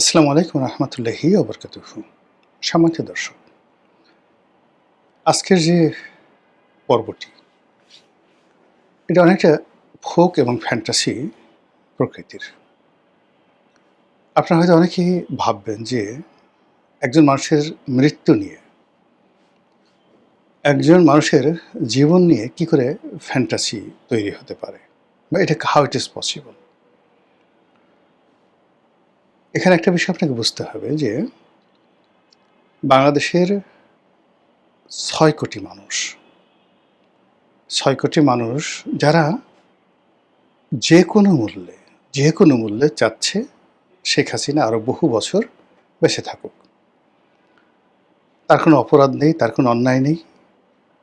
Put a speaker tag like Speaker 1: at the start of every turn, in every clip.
Speaker 1: আসসালামু আলাইকুম রহমতুল্লাহি ওবরকাতুহু। সম্মানিত দর্শক, আজকের যে পর্বটি, এটা অনেকটা ফোক এবং ফ্যান্টাসি প্রকৃতির। আপনারা হয়তো অনেকেই ভাববেন যে একজন মানুষের মৃত্যু নিয়ে, একজন মানুষের জীবন নিয়ে কি করে ফ্যান্টাসি তৈরি হতে পারে, বা এটা হাউ ইট ইজ পসিবল। এখানে একটা বিষয় আপনাকে বুঝতে হবে যে বাংলাদেশের ৬ কোটি মানুষ, ৬ কোটি মানুষ যারা যে কোনো মূল্যে চাচ্ছে শেখ হাসিনা আরও বহু বছর বেঁচে থাকুক। তার কোনো অপরাধ নেই, তার কোনো অন্যায় নেই,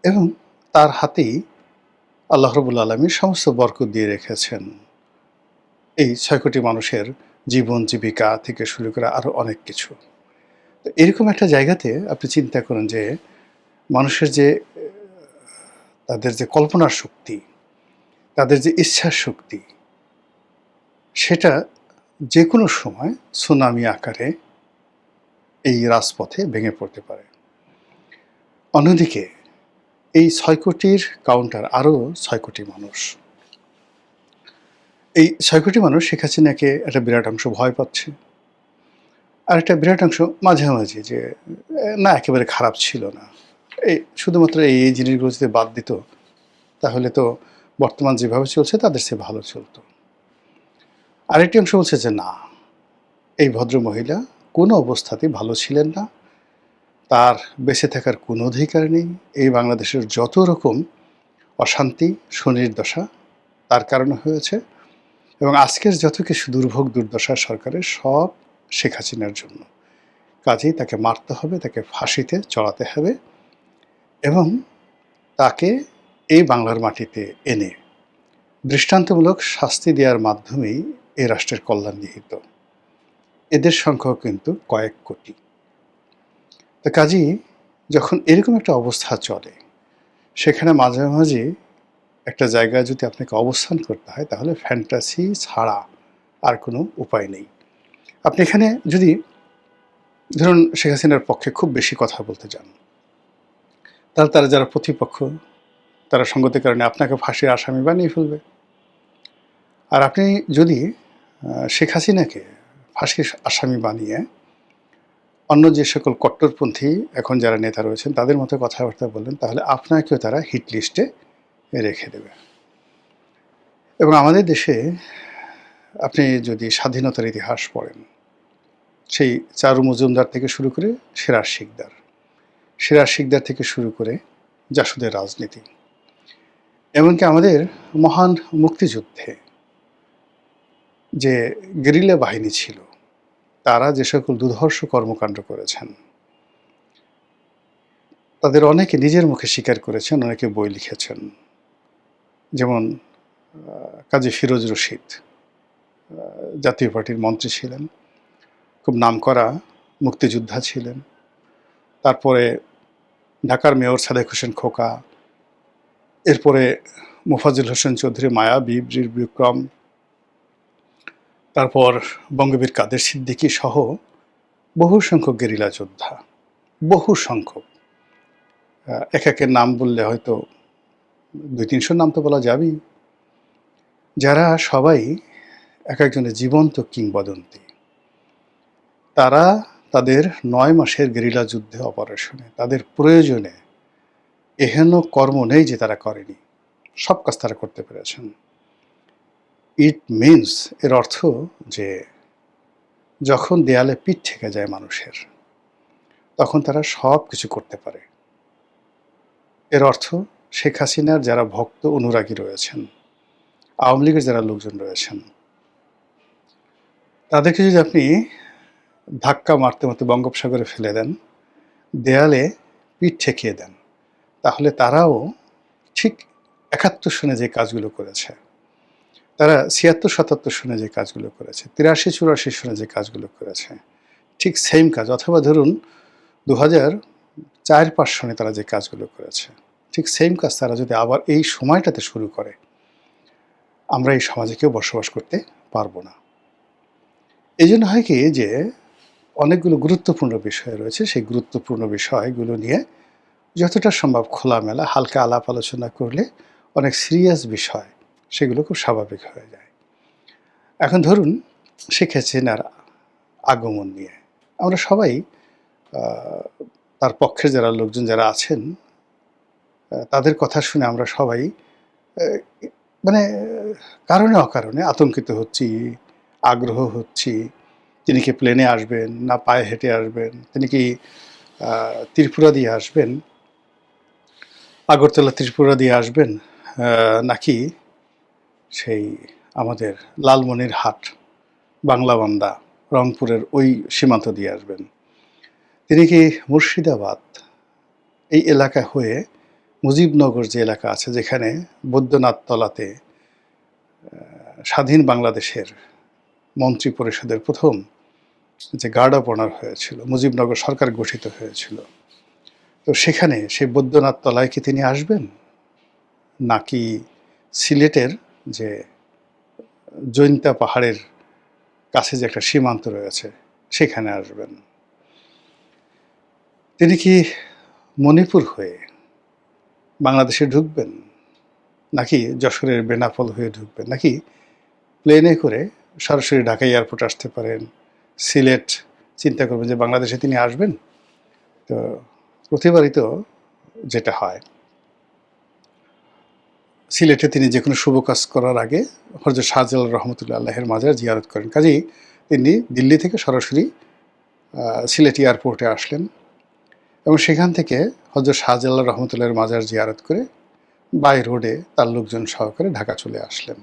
Speaker 1: এবং তার হাতেই আল্লাহ রাব্বুল আলামিন সমস্ত বরকত দিয়ে রেখেছেন এই ৬ কোটি মানুষের জীবন জীবিকা থেকে শুরু করে আরও অনেক কিছু। তো এরকম একটা জায়গাতে আপনি চিন্তা করেন যে মানুষের যে তাদের যে কল্পনার শক্তি, তাদের যে ইচ্ছার শক্তি, সেটা যে কোনো সময় সুনামি আকারে এই রাজপথে ভেঙে পড়তে পারে। অন্যদিকে এই ৬ কোটির কাউন্টার আরও ৬ কোটি মানুষ। এই ৬ কোটি মানুষ শেখ হাসিনাকে একটা বিরাট অংশ ভয় পাচ্ছে, আর একটা বিরাট অংশ মাঝামাঝি যে না, একেবারে খারাপ ছিল না, এই শুধুমাত্র এই জিনিসগুলো যদি বাদ দিত তাহলে তো বর্তমান যেভাবে চলছে তাদের চেয়ে ভালো চলতো। আরেকটি অংশ বলছে যে না, এই ভদ্র মহিলা কোনো অবস্থাতেই ভালো ছিলেন না, তার বেঁচে থাকার কোনো অধিকার নেই। এই বাংলাদেশের যত রকম অশান্তি সুনির্দশা তার কারণে হয়েছে, এবং আজকের যত কিছু দুর্ভোগ দুর্দশা সরকারের, সব শেখ হাসিনার জন্য। কাজেই তাকে মারতে হবে, তাকে ফাঁসিতে চড়াতে হবে, এবং তাকে এই বাংলার মাটিতে এনে দৃষ্টান্তমূলক শাস্তি দেওয়ার মাধ্যমেই এই রাষ্ট্রের কল্যাণ নিহিত। এদের সংখ্যাও কিন্তু কয়েক কোটি। তো কাজেই যখন এরকম একটা অবস্থা চলে, সেখানে মাঝামাঝি একটা জায়গায় যদি আপনাকে অবস্থান করতে হয়, তাহলে ফ্যান্টাসি ছাড়া আর কোনো উপায় নেই। আপনি এখানে যদি ধরুন শেখ হাসিনার পক্ষে খুব বেশি কথা বলতে যান, তাহলে তারা যারা প্রতিপক্ষ, তারা সঙ্গতির কারণে আপনাকে ফাঁসির আসামি বানিয়ে ফেলবে। আর আপনি যদি শেখ হাসিনাকে ফাঁসির আসামি বানিয়ে অন্য যে সকল কট্টরপন্থী এখন যারা নেতা রয়েছেন তাদের মতো কথাবার্তা বললেন, তাহলে আপনাকেও তারা হিট লিস্টে রেখে দেবে। এবং আমাদের দেশে আপনি যদি স্বাধীনতার ইতিহাস পড়েন, সেই চারু মজুমদার থেকে শুরু করে সিরাজ শিকদার থেকে শুরু করে জাসদের রাজনীতি, এমনকি আমাদের মহান মুক্তিযুদ্ধে যে গেরিলা বাহিনী ছিল, তারা যে সকল দুর্ধর্ষ কর্মকাণ্ড করেছেন, তাদের অনেকে নিজের মুখে স্বীকার করেছেন, অনেকে বই লিখেছেন। যেমন কাজী ফিরোজ রশিদ জাতীয় পার্টির মন্ত্রী ছিলেন, খুব নামকরা মুক্তিযোদ্ধা ছিলেন। তারপরে ঢাকার মেয়র সাদেক হোসেন খোকা, এরপরে মোফাজ্জল হোসেন চৌধুরী মায়াবী, বীর বিক্রম, তারপর বঙ্গবীর কাদের সিদ্দিকী সহ বহু সংখ্যক গেরিলা যোদ্ধা, বহু সংখ্যক। একের নাম বললে হয়তো 200-300 নাম তো বলা যাবেই, যারা সবাই এক একজনের জীবন্ত কিংবদন্তি। তারা তাদের 9 মাসের গেরিলা যুদ্ধে অপারেশনে, তাদের প্রয়োজনে এহেন কর্ম নেই যে তারা করেনি, সব কাজ তারা করতে পেরেছেন। ইট মিনস, এর অর্থ যে যখন দেয়ালে পিঠ ঠেকে যায় মানুষের, তখন তারা সব কিছু করতে পারে। এর অর্থ শেখ হাসিনার যারা ভক্ত অনুরাগী রয়েছেন, আওয়ামী লীগের যারা লোকজন রয়েছেন, তাদেরকে যদি আপনি ধাক্কা মারতে মারতে বঙ্গোপসাগরে ফেলে দেন, দেয়ালে পিঠ ঠেকিয়ে দেন, তাহলে তারাও ঠিক 71 সনে যে কাজগুলো করেছে, তারা 76-77 সনে যে কাজগুলো করেছে, 83-84 সনে যে কাজগুলো করেছে, ঠিক সেম কাজ, অথবা ধরুন 2004-5 সনে তারা যে কাজগুলো করেছে, ঠিক সেম কাজ তারা যদি আবার এই সময়টাতে শুরু করে, আমরা এই সমাজে কেউ বসবাস করতে পারবো না। এই জন্য হয় কি যে অনেকগুলো গুরুত্বপূর্ণ বিষয় রয়েছে। সেই গুরুত্বপূর্ণ বিষয়গুলো নিয়ে যতটা সম্ভব খোলামেলা হালকা আলাপ আলোচনা করলে অনেক সিরিয়াস বিষয় সেগুলো খুব স্বাভাবিক হয়ে যায়। এখন ধরুন শেখ হাসিনার আগমন নিয়ে আমরা সবাই তার পক্ষের যারা লোকজন যারা আছেন তাদের কথা শুনে আমরা সবাই মানে কারণে অকারণে আতঙ্কিত হচ্ছি, আগ্রহ হচ্ছি। তিনি কি প্লেনে আসবেন না পায়ে হেঁটে আসবেন, তিনি কি ত্রিপুরা দিয়ে আসবেন, আগরতলা ত্রিপুরা দিয়ে আসবেন, নাকি সেই আমাদের লালমনিরহাট বাংলাবান্ধা রংপুরের ওই সীমান্ত দিয়ে আসবেন, তিনি কি মুর্শিদাবাদ এই এলাকা হয়ে মুজিবনগর যে এলাকা আছে যেখানে বৈদ্যনাথ তলাতে স্বাধীন বাংলাদেশের মন্ত্রী পরিষদের প্রথম যে গার্ড অফ অনার হয়েছিল, মুজিবনগর সরকার গঠিত হয়েছিল, তো সেখানে সেই বৈদ্যনাথ তলায় কি তিনি আসবেন, নাকি সিলেটের যে জৈন্তা পাহাড়ের কাছে যে একটা সীমান্ত রয়েছে সেখানে আসবেন, তিনি কি মণিপুর হয়ে বাংলাদেশে ঢুকবেন, নাকি যশোরের বেনাপোল হয়ে ঢুকবেন, নাকি প্লেনে করে সরাসরি ঢাকা এয়ারপোর্ট আসতে পারেন, সিলেট চিন্তা করবেন যে বাংলাদেশে তিনি আসবেন। তো প্রতিবারই তো যেটা হয়, সিলেটে তিনি যে কোনো শুভ কাজ করার আগে হযরত শাহজালাল রহমতুল্লাহ আল্লাহের মাজার জিয়ারত করেন। কাজেই তিনি দিল্লি থেকে সরাসরি সিলেট এয়ারপোর্টে আসলেন এবং সেখান থেকে হযরত শাহজালাল রহমতুল্লাহের মাজার জিয়ারত করে বাই রোডে তার লোকজন সহকারে ঢাকা চলে আসলেন।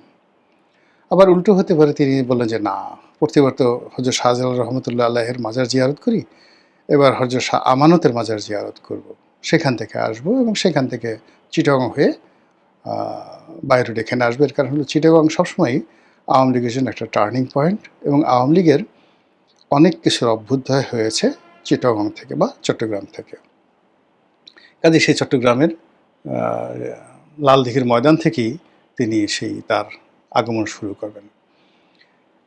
Speaker 1: আবার উল্টো হতে পারে, তিনি বললেন যে না, প্রতিবার তো হযরত শাহজালাল রহমতুল্লাহ আল্লাহের মাজার জিয়ারত করি, এবার হযরত শাহ আমানতের মাজার জিয়ারত করব, সেখান থেকে আসব এবং সেখান থেকে চিটাগং হয়ে বাই রোড এখানে আসবে। এর কারণ হলো চিটাগং সবসময়ই আওয়ামী লীগের জন্য একটা টার্নিং পয়েন্ট এবং আওয়ামী লীগের অনেক কিছুর অভ্যুদয় হয়েছে চিটাগং থেকে বা চট্টগ্রাম থেকে। কাজে সেই চট্টগ্রামের লালদিঘির ময়দান থেকেই তিনি সেই তার আগমন শুরু করবেন।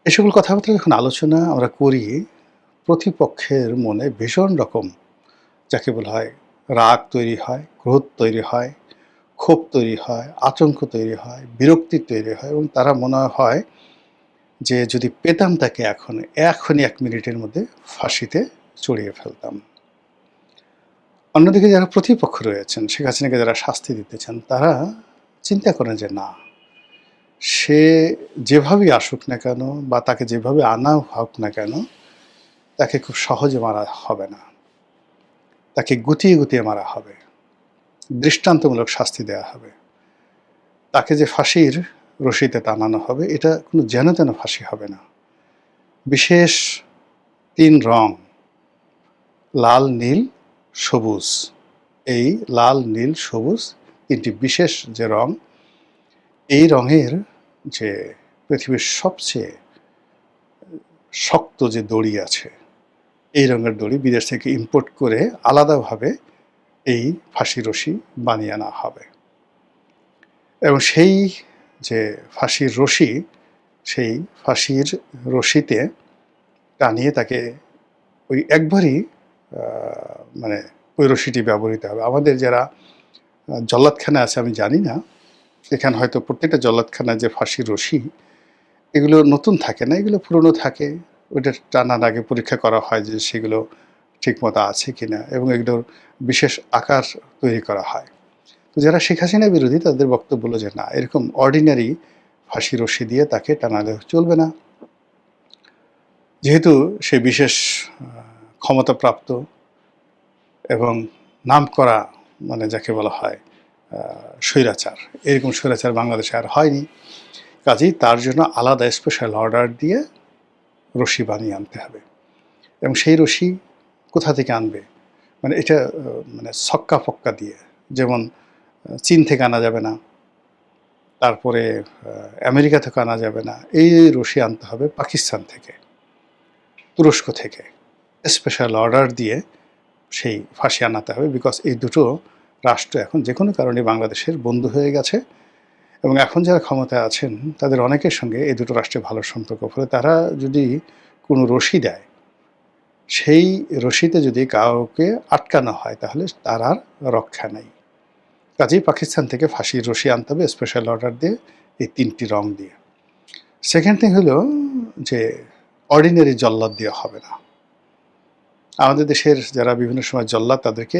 Speaker 1: এ সকল কথাবার্তা যখন আলোচনা আমরা করি, প্রতিপক্ষের মনে ভীষণ রকম যাকে বলা হয় রাগ তৈরি হয়, ক্রোধ তৈরি হয়, ক্ষোভ তৈরি হয়, আতঙ্ক তৈরি হয়, বিরক্তি তৈরি হয় এবং তারা মনে হয় যে যদি পেতাম তাকে এখনই 1 মিনিটের মধ্যে ফাঁসিতে চড়িয়ে ফেলতাম। অন্যদিকে যারা প্রতিপক্ষ রয়েছেন, শেখ হাসিনাকে যারা শাস্তি দিতে চান, তারা চিন্তা করেন যে না, সে যেভাবেই আসুক না কেন বা তাকে যেভাবে আনা হোক না কেন, তাকে খুব সহজে মারা হবে না, তাকে গুটিয়ে গুটিয়ে মারা হবে, দৃষ্টান্তমূলক শাস্তি দেওয়া হবে, তাকে যে ফাঁসির রশিতে টানানো হবে এটা কোনো যেন তেন ফাঁসি হবে না। বিশেষ 3 রং লাল, নীল, সবুজ, এই লাল, নীল, সবুজ 3টি বিশেষ যে রং, এই রঙের যে পৃথিবীর সবচেয়ে শক্ত যে দড়ি আছে, এই রঙের দড়ি বিদেশ থেকে ইম্পোর্ট করে আলাদাভাবে এই ফাঁসি রশি বানিয়ে আনা হবে এবং সেই যে ফাঁসির রশি, সেই ফাঁসির রশিতে টানিয়ে তাকে ওই একবারই মানে ওই রশিটি ব্যবহৃত হবে। আমাদের যারা জল্লাদখানা আছে, আমি জানি না, এখানে হয়তো প্রত্যেকটা জল্লাদখানায় যে ফাঁসির রশি এগুলো নতুন থাকে না, এগুলো পুরনো থাকে। ওইটা টানার আগে পরীক্ষা করা হয় যে সেগুলো ঠিকমতো আছে কিনা এবং এগুলোর বিশেষ আকার তৈরি করা হয়। তো যারা শেখ হাসিনা বিরোধী তাদের বক্তব্য হলো যে না, এরকম অর্ডিনারি ফাঁসি রশি দিয়ে তাকে টানালে চলবে না, যেহেতু সে বিশেষ ক্ষমতাপ্রাপ্ত এবং নামকরা মানে যাকে বলা হয় স্বৈরাচার, এরকম স্বৈরাচার বাংলাদেশে আর হয়নি। কাজেই তার জন্য আলাদা স্পেশাল অর্ডার দিয়ে রশি বানিয়ে আনতে হবে এবং সেই রশি কোথা থেকে আনবে, মানে এটা মানে ছক্কা ফক্কা দিয়ে, যেমন চীন থেকে আনা যাবে না, তারপরে আমেরিকা থেকে আনা যাবে না, এই রশি আনতে হবে পাকিস্তান থেকে, তুরস্ক থেকে স্পেশাল অর্ডার দিয়ে সেই ফাঁসি আনাতে হবে। বিকজ এই দুটো রাষ্ট্র এখন যে কোনো কারণে বাংলাদেশের বন্ধু হয়ে গেছে এবং এখন যারা ক্ষমতায় আছেন তাদের অনেকের সঙ্গে এই দুটো রাষ্ট্রের ভালো সম্পর্ক, ফলে তারা যদি কোনো রশি দেয় সেই রশিতে যদি কাউকে আটকানো হয় তাহলে তার আর রক্ষা নেই। কাজেই পাকিস্তান থেকে ফাঁসির রশি আনতে হবে স্পেশাল অর্ডার দিয়ে, এই ৩টি রং দিয়ে। সেকেন্ড থিং হলো যে অর্ডিনারি জল্লাদ দিয়ে হবে না। আমাদের দেশের যারা বিভিন্ন সময় জল্লাদ, তাদেরকে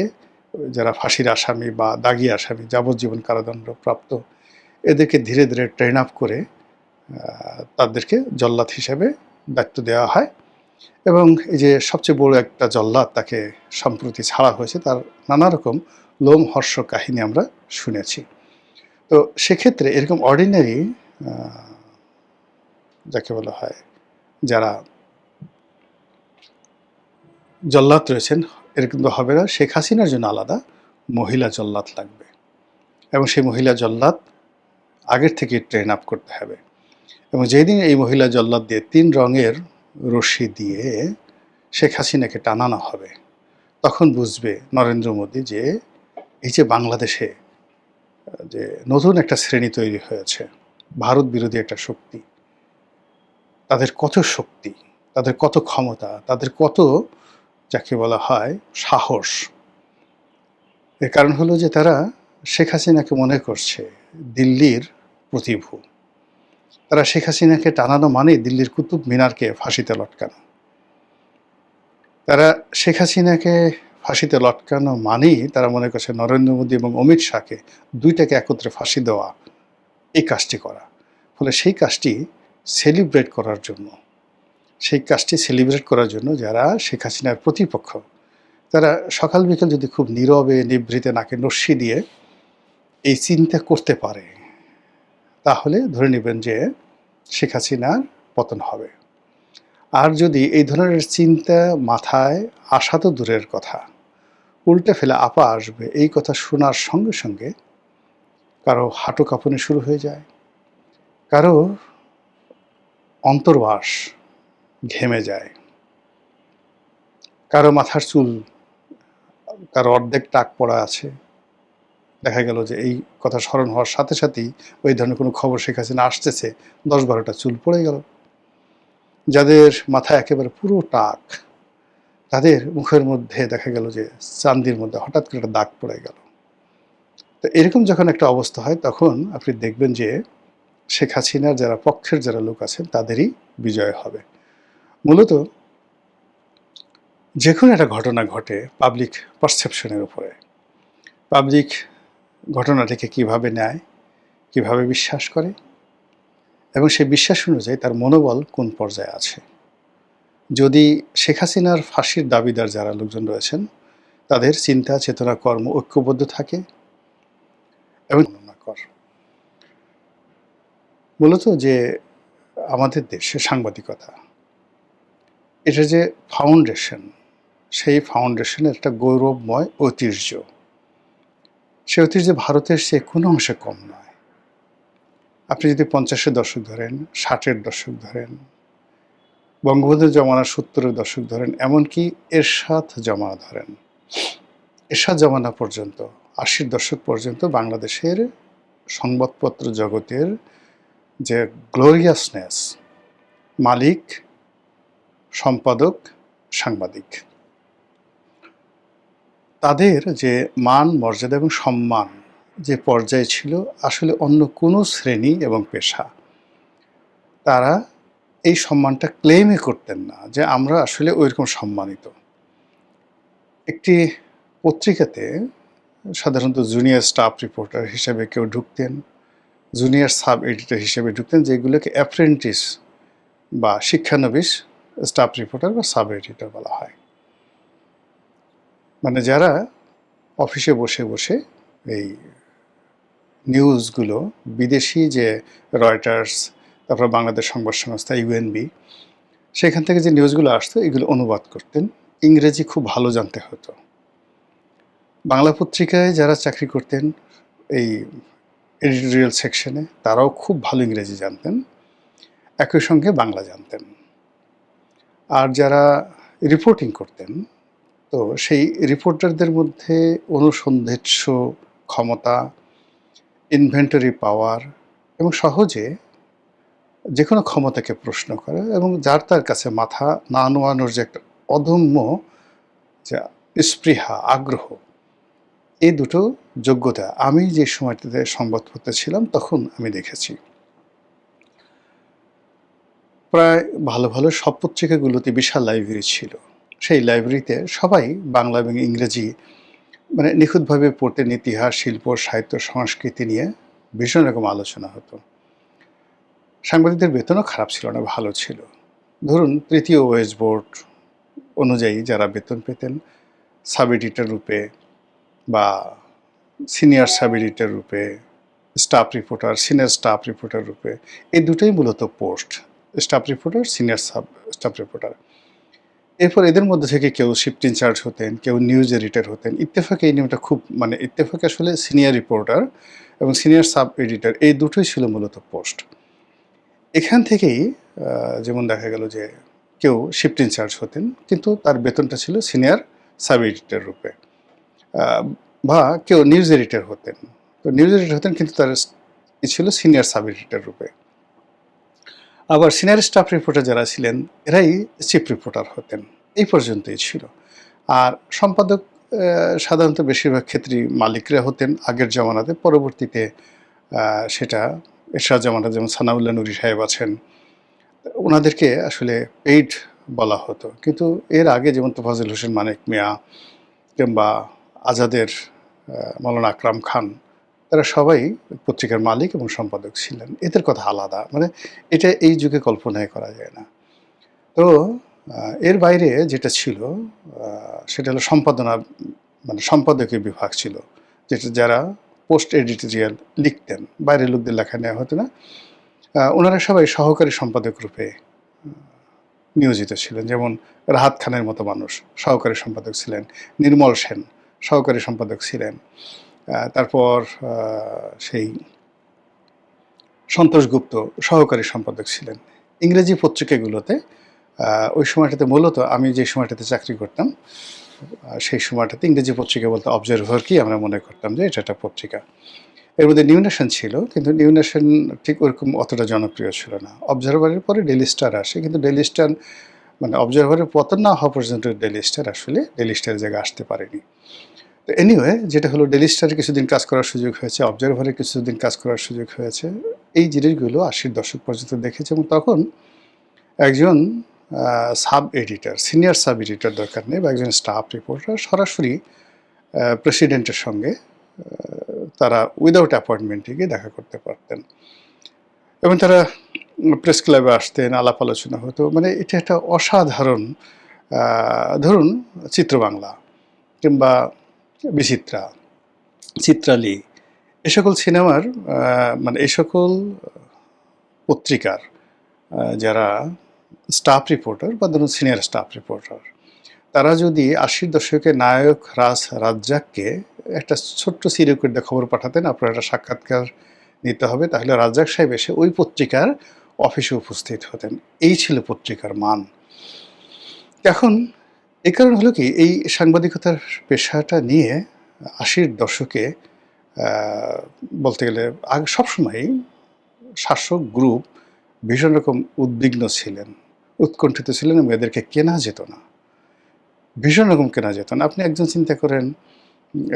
Speaker 1: যারা ফাঁসির আসামি বা দাগি আসামি, যাবজ্জীবন কারাদণ্ড প্রাপ্ত, এদেরকে ধীরে ধীরে ট্রেন আপ করে তাদেরকে জল্লাদ হিসেবে দায়িত্ব দেওয়া হয়। এবং এই যে সবচেয়ে বড় একটা জল্লাদ, তাকে সম্প্রতি ছাড়া হয়েছে, তার নানা রকম লোমহর্ষ কাহিনী আমরা শুনেছি। তো সেক্ষেত্রে এরকম অর্ডিনারি যাকে বলা হয় যারা জল্লাদ রয়েছেন, এরকম তো হবে না। শেখ হাসিনার জন্য আলাদা মহিলা জল্লাদ লাগবে, এবং সেই মহিলা জল্লাদ আগের থেকে ট্রেন আপ করতে হবে। এবং যেদিন এই মহিলা জল্লাদ দিয়ে ৩ রঙের রশি দিয়ে শেখ হাসিনাকে টানানো হবে, তখন বুঝবে নরেন্দ্র মোদী যে এই যে বাংলাদেশে যে নতুন একটা শ্রেণী তৈরি হয়েছে, ভারত বিরোধী একটা শক্তি, তাদের কত শক্তি, তাদের কত ক্ষমতা, তাদের কত যাকে বলা হয় সাহস। এর কারণ হলো যে তারা শেখ হাসিনাকে মনে করছে দিল্লির প্রতিভু। তারা শেখ হাসিনাকে টানানো মানে দিল্লির কুতুব মিনারকে ফাঁসিতে লটকানো। তারা শেখ হাসিনাকে ফাঁসিতে লটকানো মানেই তারা মনে করছে নরেন্দ্র মোদী এবং অমিত শাহকে, দুইটাকে একত্রে ফাঁসি দেওয়া, এই কাজটি করা। ফলে সেই কাজটি সেলিব্রেট করার জন্য যারা শেখ হাসিনার প্রতিপক্ষ, তারা সকাল বিকেল যদি খুব নীরবে নিভৃতে নাকে নস্যি দিয়ে এই চিন্তা করতে পারে, তাহলে ধরে নেবেন যে শেখ হাসিনার পতন হবে। আর যদি এই ধরনের চিন্তা মাথায় আসা তো দূরের কথা, উল্টে ফেলে আপা আসবে, এই কথা শোনার সঙ্গে সঙ্গে কারো হাঁটু কাঁপুনি শুরু হয়ে যায়, কারো অন্তর্বাস ঘেমে যায়, কারো মাথার চুল, কারো অর্ধেক টাক পড়া আছে। দেখা গেল যে এই কথা স্মরণ হওয়ার সাথে সাথেই ওই ধরনের কোনো খবর শেখ হাসিনা আসতেছে, 10-12টা চুল পড়ে গেল। যাদের মাথায় একেবারে পুরো টাক, তাদের মুখের মধ্যে দেখা গেল যে চান্দির মধ্যে হঠাৎ করে একটা দাগ পড়ে গেল। তো এরকম যখন একটা অবস্থা হয়, তখন আপনি দেখবেন যে শেখ হাসিনার যারা পক্ষের যারা লোক আছেন তাদেরই বিজয় হবে। মূলত যে কোনো একটা ঘটনা ঘটে পাবলিক পারসেপশনের উপরে, পাবলিক ঘটনাটিকে কিভাবে নেয়, কিভাবে বিশ্বাস করে, এবং সেই বিশ্বাস অনুযায়ী তার মনোবল কোন পর্যায়ে আছে। যদি শেখ হাসিনার ফাঁসির দাবিদার যারা লোকজন রয়েছেন, তাদের চিন্তা চেতনা কর্ম ঐক্যবদ্ধ থাকে এবং মূলত যে আমাদের দেশে সাংবাদিকতা, এটা যে ফাউন্ডেশন, সেই ফাউন্ডেশনের একটা গৌরবময় ঐতিহ্য। সে ঐতিহ্য ভারতের সে কোনো অংশে কম নয়। আপনি যদি 50-এর দশক ধরেন, 60-এর দশক ধরেন, বঙ্গবন্ধুর জমানা 70-এর দশক ধরেন, এমনকি এরশাদ জমানা ধরেন, এরশাদ জমানা পর্যন্ত 80-এর দশক পর্যন্ত বাংলাদেশের সংবাদপত্র জগতের যে গ্লোরিয়াসনেস, মালিক, সম্পাদক, সাংবাদিক, তাদের যে মান, মর্যাদা এবং সম্মান যে পর্যায়ে ছিল, আসলে অন্য কোনো শ্রেণী এবং পেশা তারা এই সম্মানটা ক্লেমই করতেন না যে আমরা আসলে ওইরকম সম্মানিত। একটি পত্রিকাতে সাধারণত জুনিয়র স্টাফ রিপোর্টার হিসেবে কেউ ঢুকতেন, জুনিয়র সাব এডিটর হিসেবে ঢুকতেন, যেগুলোকে অ্যাপ্রেন্টিস বা শিক্ষানবিশ স্টাফ রিপোর্টার বা সাব এডিটর বলা হয়। মানে যারা অফিসে বসে বসে এই নিউজগুলো, বিদেশি যে রয়টার্স, তারপর বাংলাদেশ সংবাদ সংস্থা ইউএনবি, সেখান থেকে যে নিউজগুলো আসতো এগুলো অনুবাদ করতেন। ইংরেজি খুব ভালো জানতে হতো। বাংলা পত্রিকায় যারা চাকরি করতেন এই এডিটোরিয়াল সেকশনে, তারাও খুব ভালো ইংরেজি জানতেন, একই সঙ্গে বাংলা জানতেন। আর যারা রিপোর্টিং করতেন, তো সেই রিপোর্টারদের মধ্যে অনুসন্ধিৎস ক্ষমতা, ইনভেন্টরি পাওয়ার এবং সহজে যে কোনো ক্ষমতাকে প্রশ্ন করা এবং যার তার কাছে মাথা না নোয়ানোর যে একটা অদম্য যে স্পৃহা, আগ্রহ, এই দুটো যোগ্যতা আমি যে সময়টাতে সংবাদপত্রে ছিলাম তখন আমি দেখেছি। প্রায় ভালো, ভালো সব পত্রিকাগুলোতে বিশাল লাইব্রেরি ছিল। সেই লাইব্রেরিতে সবাই বাংলা এবং ইংরেজি মানে নিখুঁতভাবে পড়তেন। ইতিহাস, শিল্প, সাহিত্য, সংস্কৃতি নিয়ে ভীষণ রকম আলোচনা হতো। সাংবাদিকদের বেতনও খারাপ ছিল না, ভালো ছিল। ধরুন ৩য় ওয়েজ বোর্ড অনুযায়ী যারা বেতন পেতেন সাব এডিটর রূপে বা সিনিয়র সাব এডিটর রূপে, staff reporter, senior staff reporter রূপে, এই দুটোই মূলত post. Staff reporter, senior staff reporter. এরপর এদের মধ্যে থেকে কেউ শিফট ইনচার্জ হতেন, কেউ নিউজ এডিটর হতেন। ইত্তেফাকে এই নিয়মটা খুব মানে ইত্তেফাকে আসলে সিনিয়র রিপোর্টার এবং সিনিয়র সাব এডিটর এই দুটোই ছিল মূলত পোস্ট। এখান থেকেই যেমন দেখা গেল যে কেউ শিফট ইনচার্জ হতেন কিন্তু তার বেতনটা ছিল সিনিয়র সাব এডিটর রূপে, বা কেউ নিউজ এডিটর হতেন। তো নিউজ এডিটর হতেন কিন্তু তার ছিল সিনিয়র সাব এডিটর রূপে। আবার সিনিয়র স্টাফ রিপোর্টার যারা ছিলেন এরাই চিফ রিপোর্টার হতেন। এই পর্যন্তই ছিল। আর সম্পাদক সাধারণত বেশিরভাগ ক্ষেত্রেই মালিকরা হতেন আগের জমানাতে। পরবর্তীতে সেটা এরশাদ জামানাতে যেমন সানাউল্লাহ নূরী সাহেব আছেন, ওনাদেরকে আসলে পেইড বলা হতো। কিন্তু এর আগে যেমন তোফাজ্জল হোসেন মানিক মিয়া কিংবা আজাদের মৌলানা আকরাম খান, তারা সবাই পত্রিকার মালিক এবং সম্পাদক ছিলেন। এদের কথা আলাদা, মানে এটা এই যুগে কল্পনাই করা যায় না। তো এর বাইরে যেটা ছিল সেটা হলো সম্পাদনা, মানে সম্পাদকীয় বিভাগ ছিল, যেটা যারা পোস্ট এডিটোরিয়াল লিখতেন, বাইরের লোকদের লেখা নেওয়া হতো না। ওনারা সবাই সহকারী সম্পাদক রূপে নিয়োজিত ছিলেন। যেমন রাহাত খানের মতো মানুষ সহকারী সম্পাদক ছিলেন, নির্মল সেন সহকারী সম্পাদক ছিলেন, তারপর সেই সন্তোষ গুপ্ত সহকারী সম্পাদক ছিলেন। ইংরেজি পত্রিকাগুলোতে ওই সময়টাতে মূলত আমি যে সময়টাতে চাকরি করতাম সেই সময়টাতে ইংরেজি পত্রিকা বলতে অবজারভারকেই আমরা মনে করতাম যে এটা একটা পত্রিকা। এর মধ্যে নিউ নেশন ছিল, কিন্তু নিউ নেশন ঠিক ওরকম অতটা জনপ্রিয় ছিল না। অবজারভারের পরে ডেইলি স্টার আসে, কিন্তু ডেইলি স্টার মানে অবজারভারের পতন না হওয়া পর্যন্ত ডেইলি স্টার আসলে ডেইলি স্টারের জায়গায় আসতে পারেনি। তো এনিওয়ে যেটা হলো ডেইলি স্টারে কিছুদিন কাজ করার সুযোগ হয়েছে, অবজারভারে কিছুদিন কাজ করার সুযোগ হয়েছে। এই জিনিসগুলো ৮০-র দশক পর্যন্ত দেখেছি এবং তখন একজন sub editor, senior sub editor দরকার নেই বা একজন স্টাফ রিপোর্টার সরাসরি প্রেসিডেন্টের সঙ্গে তারা উইদাউট অ্যাপয়েন্টমেন্টে গিয়ে দেখা করতে পারতেন এবং তারা প্রেস ক্লাবে আসতেন, আলাপ আলোচনা হতো। মানে এটা একটা অসাধারণ, ধরুন চিত্রবাংলা কিংবা বিচিত্রা, চিত্রালী, এ সকল সিনেমার মানে এই সকল পত্রিকার যারা স্টাফ রিপোর্টার বা ধরুন সিনিয়র স্টাফ রিপোর্টার, তারা যদি ৮০-র দশকে নায়ক রাজ্জাককে একটা ছোট্ট সিরিকুইডে খবর পাঠাতেন আপনার একটা সাক্ষাৎকার নিতে হবে, তাহলে রাজ্জাক সাহেব এসে ওই পত্রিকার অফিসে উপস্থিত হতেন। এই ছিল পত্রিকার মান। এখন এই কারণ হলো কি, এই সাংবাদিকতার পেশাটা নিয়ে ৮০-র দশকে বলতে গেলে আগে সবসময়ই শাসক গ্রুপ ভীষণ রকম উদ্বিগ্ন ছিলেন, উৎকণ্ঠিত ছিলেন এবং এদেরকে কেনা যেত না, ভীষণ রকম কেনা যেত না। আপনি একজন চিন্তা করেন,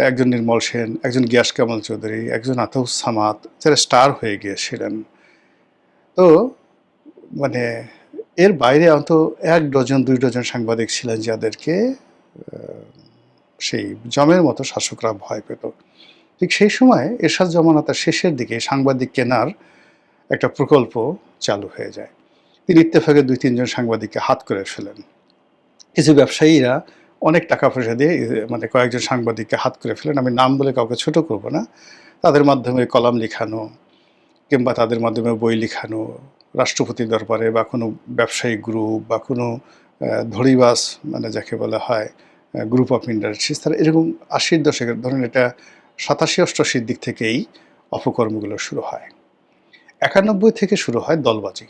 Speaker 1: একজন নির্মল সেন, একজন গিয়াস কামাল চৌধুরী, একজন আতাউস সামাদ যারা স্টার হয়ে গিয়েছিলেন। তো মানে এর বাইরে অন্তত ১ ডজন ২ ডজন সাংবাদিক ছিলেন যাদেরকে সেই জমের মতো শাসকরা ভয় পেত। ঠিক সেই সময় এরশাদ জামানা তার শেষের দিকে সাংবাদিক কেনার একটা প্রকল্প চালু হয়ে যায়। তিনি ইত্তেফাকে ২-৩ জন সাংবাদিককে হাত করে ফেলেন। কিছু ব্যবসায়ীরা অনেক টাকা পয়সা দিয়ে মানে কয়েকজন সাংবাদিককে হাত করে ফেলেন। আমি নাম বলে কাউকে ছোট করব না। তাদের মাধ্যমে কলাম লিখানো কিংবা তাদের মাধ্যমে বই লিখানো, রাষ্ট্রপতির দরবারে বা কোনো ব্যবসায়িক গ্রুপ বা কোনো ধড়িবাজ মানে যাকে বলা হয় গ্রুপ অফ ইন্ডাস্ট্রিজ, তারা এরকম ৮০-র দশকের ধরেন এটা ৮৭-৮৮-র দিক থেকেই অপকর্মগুলো শুরু হয়। ৯১ থেকে শুরু হয় দলবাজি,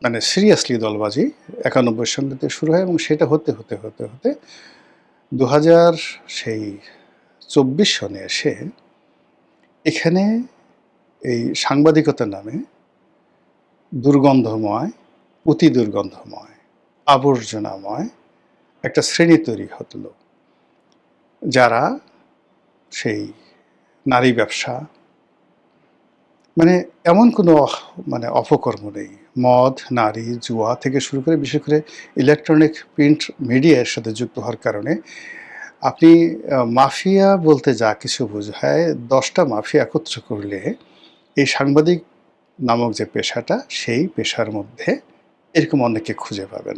Speaker 1: মানে সিরিয়াসলি দলবাজি ৯১ সঙ্গে শুরু হয় এবং সেটা হতে হতে হতে হতে ২০০০ সেই ২৪ সনে এসে এখানে এই সাংবাদিকতার নামে দুর্গন্ধময়, অতি দুর্গন্ধময়, আবর্জনাময় একটা শ্রেণী তৈরি হলো, যারা সেই নারী ব্যবসা, মানে এমন কোনো মানে অপকর্ম নেই। মদ, নারী, জুয়া থেকে শুরু করে বিশেষ করে ইলেকট্রনিক প্রিন্ট মিডিয়ার সাথে যুক্ত হওয়ার কারণে আপনি মাফিয়া বলতে যা কিছু বোঝায় 10টা মাফিয়া একত্র করলে এই সাংবাদিক নামক যে পেশাটা, সেই পেশার মধ্যে এরকম অনেককে খুঁজে পাবেন।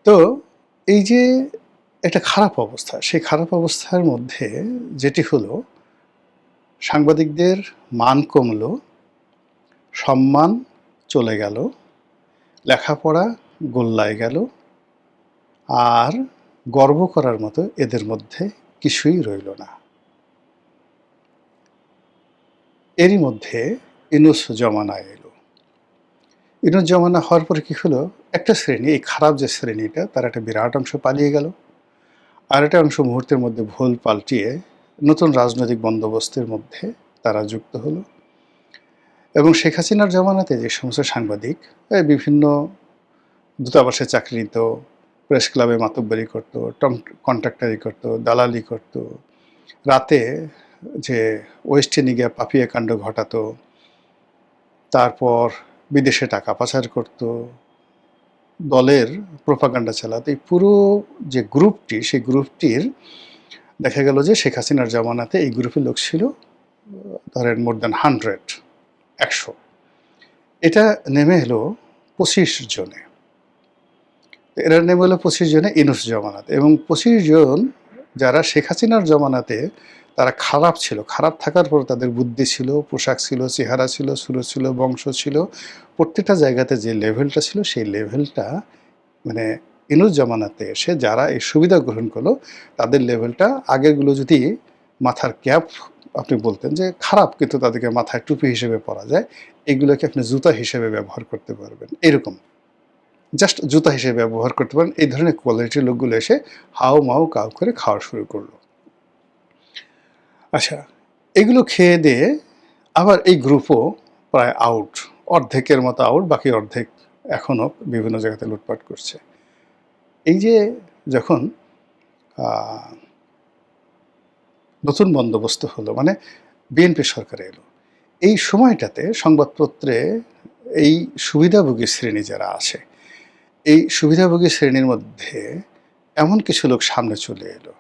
Speaker 1: তো এই যে একটা খারাপ অবস্থা, সেই খারাপ অবস্থার মধ্যে যেটি হলো, সাংবাদিকদের মান কমলো, সম্মান চলে গেল, লেখাপড়া গোল্লায় গেল, আর গর্ব করার মতো এদের মধ্যে কিছুই রইল না। এরই মধ্যে ইউনূস জমানায় এলো। ইউনূস জমানা হওয়ার পরে কী হলো, একটা শ্রেণী, এই খারাপ যে শ্রেণীটা, তার একটা বিরাট অংশ পালিয়ে গেল, আর একটা অংশ মুহূর্তের মধ্যে ভুল পাল্টিয়ে নতুন রাজনৈতিক বন্দোবস্তের মধ্যে তারা যুক্ত হলো। এবং শেখ হাসিনার জমানাতে যে সমস্ত সাংবাদিক বিভিন্ন দূতাবাসে চাকরি নিত, প্রেস ক্লাবে মাতব্বরি করত, কন্ট্রাক্টারি করত, দালালি করত, রাতে যে ওয়েস্ট ইন্ডিজে গিয়ে পাপিয়া কাণ্ড ঘটাতো, তারপর বিদেশে টাকা পাচার করত, দলের প্রোপাগান্ডা চালাতো, এই পুরো যে গ্রুপটি, সেই গ্রুপটির দেখা গেল যে শেখ হাসিনার জমানাতে এই গ্রুপের লোক ছিল ধরেন মোর দ্যান 100। এটা নেমে এলো 25 জনে। এরা নেমে এলো 25 জনে ইউনূস জমানাতে। এবং 25 জন যারা শেখ হাসিনার জমানাতে তারা খারাপ ছিল, খারাপ থাকার পর তাদের বুদ্ধি ছিল, পোশাক ছিল, চেহারা ছিল, সুরত ছিল, বংশ ছিল, প্রত্যেকটা জায়গাতে যে লেভেলটা ছিল, সেই লেভেলটা মানে ইউনূস জমানাতে এসে যারা এই সুবিধা গ্রহণ করলো, তাদের লেভেলটা আগেরগুলো যদি মাথার ক্যাপ আপনি বলতেন যে খারাপ, কিন্তু তাদেরকে মাথায় টুপি হিসেবে পরা যায়, এগুলোকে আপনি জুতা হিসেবে ব্যবহার করতে পারবেন, এরকম জাস্ট জুতা হিসেবে ব্যবহার করতে পারেন, এই ধরনের কোয়ালিটির লোকগুলো এসে হাও মাও কাউ করে খাওয়া শুরু করলো। আচ্ছা, এগুলো খেয়ে দিয়ে আবার এই গ্রুপও প্রায় আউট, অর্ধেকের মতো আউট, বাকি অর্ধেক এখনও বিভিন্ন জায়গাতে লুটপাট করছে। এই যে যখন নতুন বন্দোবস্ত হলো, মানে বিএনপি সরকার এলো, এই সময়টাতে সংবাদপত্রে এই সুবিধাভোগী শ্রেণী যারা আছে, এই সুবিধাভোগী শ্রেণীর মধ্যে এমন কিছু লোক সামনে চলে এলো,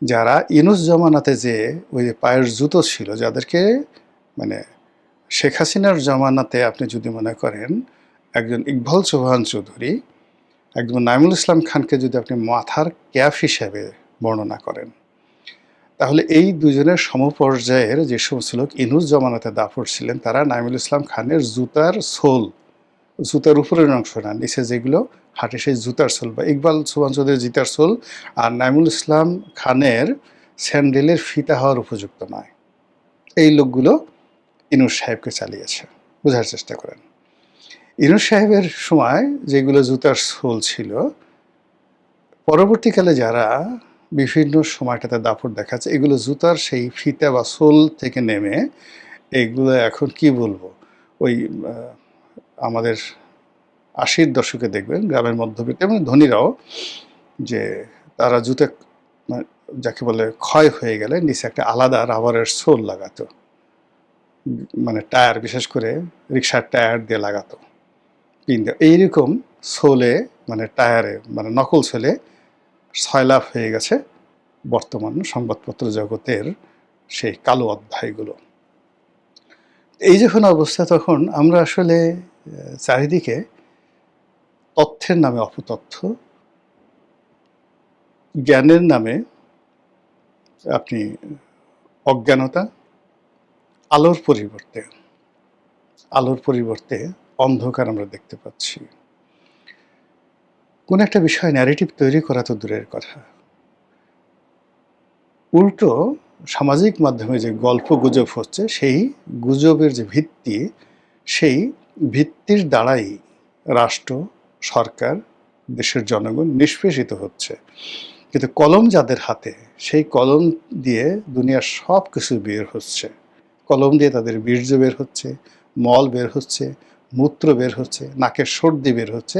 Speaker 1: যারা ইউনূস জমানাতে যে ওই যে পায়ের জুতো ছিল, যাদেরকে মানে শেখ হাসিনার জমানাতে আপনি যদি মনে করেন একজন ইকবাল চৌহান চৌধুরী, একজন নাঈমুল ইসলাম খানকে যদি আপনি মাথার ক্যাপ হিসেবে বর্ণনা করেন, তাহলে এই দুজনের সমপর্যায়ের যে সমস্ত লোক ইউনূস জমানাতে দাপট ছিলেন, তারা নাঈমুল ইসলাম খানের জুতার সোল, জুতার উপরের অংশ না, নিচে যেগুলো হাঁটে সেই জুতার সোল, বা ইকবাল চৌহান চৌধুরীর জুতার সোল আর নাঈমুল ইসলাম খানের স্যান্ডেলের ফিতা হওয়ার উপযুক্ত নয়। এই লোকগুলো ইউনূস সাহেবকে চালিয়েছে। বোঝার চেষ্টা করেন, ইউনূস সাহেবের সময় যেগুলো জুতার সোল ছিল, পরবর্তীকালে যারা বিভিন্ন সময়টাতে দাপট দেখাচ্ছে, এগুলো জুতার সেই ফিতা বা সোল থেকে নেমে এগুলো এখন কি বলবো, ওই আমাদের 80-র দশকে দেখবেন গ্রামের মধ্যবিত্ত এবং ধনীরাও যে তারা জুতা যাকে বলে ক্ষয় হয়ে গেলে নিচে একটা আলাদা রাবারের সোল লাগাতো, মানে টায়ার, বিশেষ করে রিক্সার টায়ার দিয়ে লাগাতো পিন দিয়ে, এইরকম সোলে মানে টায়ারে মানে নকল সোলে সয়লাভ হয়ে গেছে বর্তমান সংবাদপত্র জগতের সেই কালো অধ্যায়গুলো। এই যখন অবস্থা, তখন আমরা আসলে চারিদিকে তথ্যের নামে অপতথ্য, জ্ঞানের নামে আপনি অজ্ঞানতা, আলোর পরিবর্তে অন্ধকার আমরা দেখতে পাচ্ছি। কোন একটা বিষয় ন্যারেটিভ তৈরি করা তো দূরের কথা, উল্টো সামাজিক মাধ্যমে যে গল্প গুজব হচ্ছে, সেই গুজবের যে ভিত্তি, সেই ভিত্তির দ্বারাই রাষ্ট্র, সরকার, দেশের জনগণ নিষ্পেষিত হচ্ছে। কিন্তু কলম যাদের হাতে, সেই কলম দিয়ে দুনিয়ার সব কিছু বের হচ্ছে। কলম দিয়ে তাদের বীর্য বের হচ্ছে, মল বের হচ্ছে, মূত্র বের হচ্ছে, নাকের সর্দি বের হচ্ছে,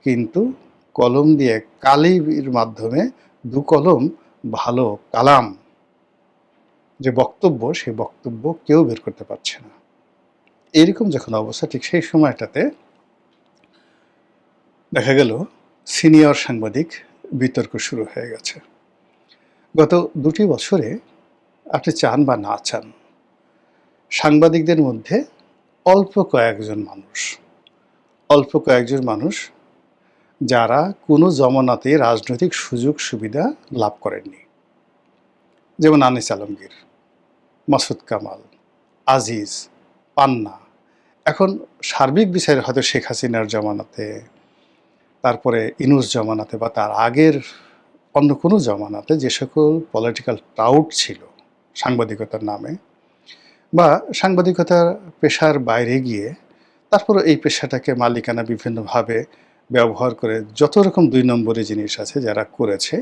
Speaker 1: কিন্তু কলম দিয়ে কালির মাধ্যমে দু কলম ভালো কালাম যে বক্তব্য, সেই বক্তব্য কেউ বের করতে পারছে না। এরকম যখন অবস্থা, ঠিক সেই সময়টাতে দেখা গেল সিনিয়র সাংবাদিক বিতর্ক শুরু হয়ে গেছে। গত ২টি বছরে আপনি চান বা না চান, সাংবাদিকদের মধ্যে অল্প কয়েকজন মানুষ যারা কোনো জমানাতে রাজনৈতিক সুযোগ সুবিধা লাভ করেননি, যেমন আনিস আলমগীর, মাসুদ কামাল, আজিজ, পান্না। এখন সার্বিক বিচারে হয়তো শেখ হাসিনার জমানাতে, তারপরে ইনুস জমানাতে বা তার আগের অন্য কোনো জমানাতে যে সকল পলিটিক্যাল টাউট ছিল সাংবাদিকতার নামে, বা সাংবাদিকতার পেশার বাইরে গিয়ে তারপরে এই পেশাটাকে মালিকানা বিভিন্নভাবে ব্যবহার করে যত রকম ২ নম্বরী জিনিস আছে যারা করেছে,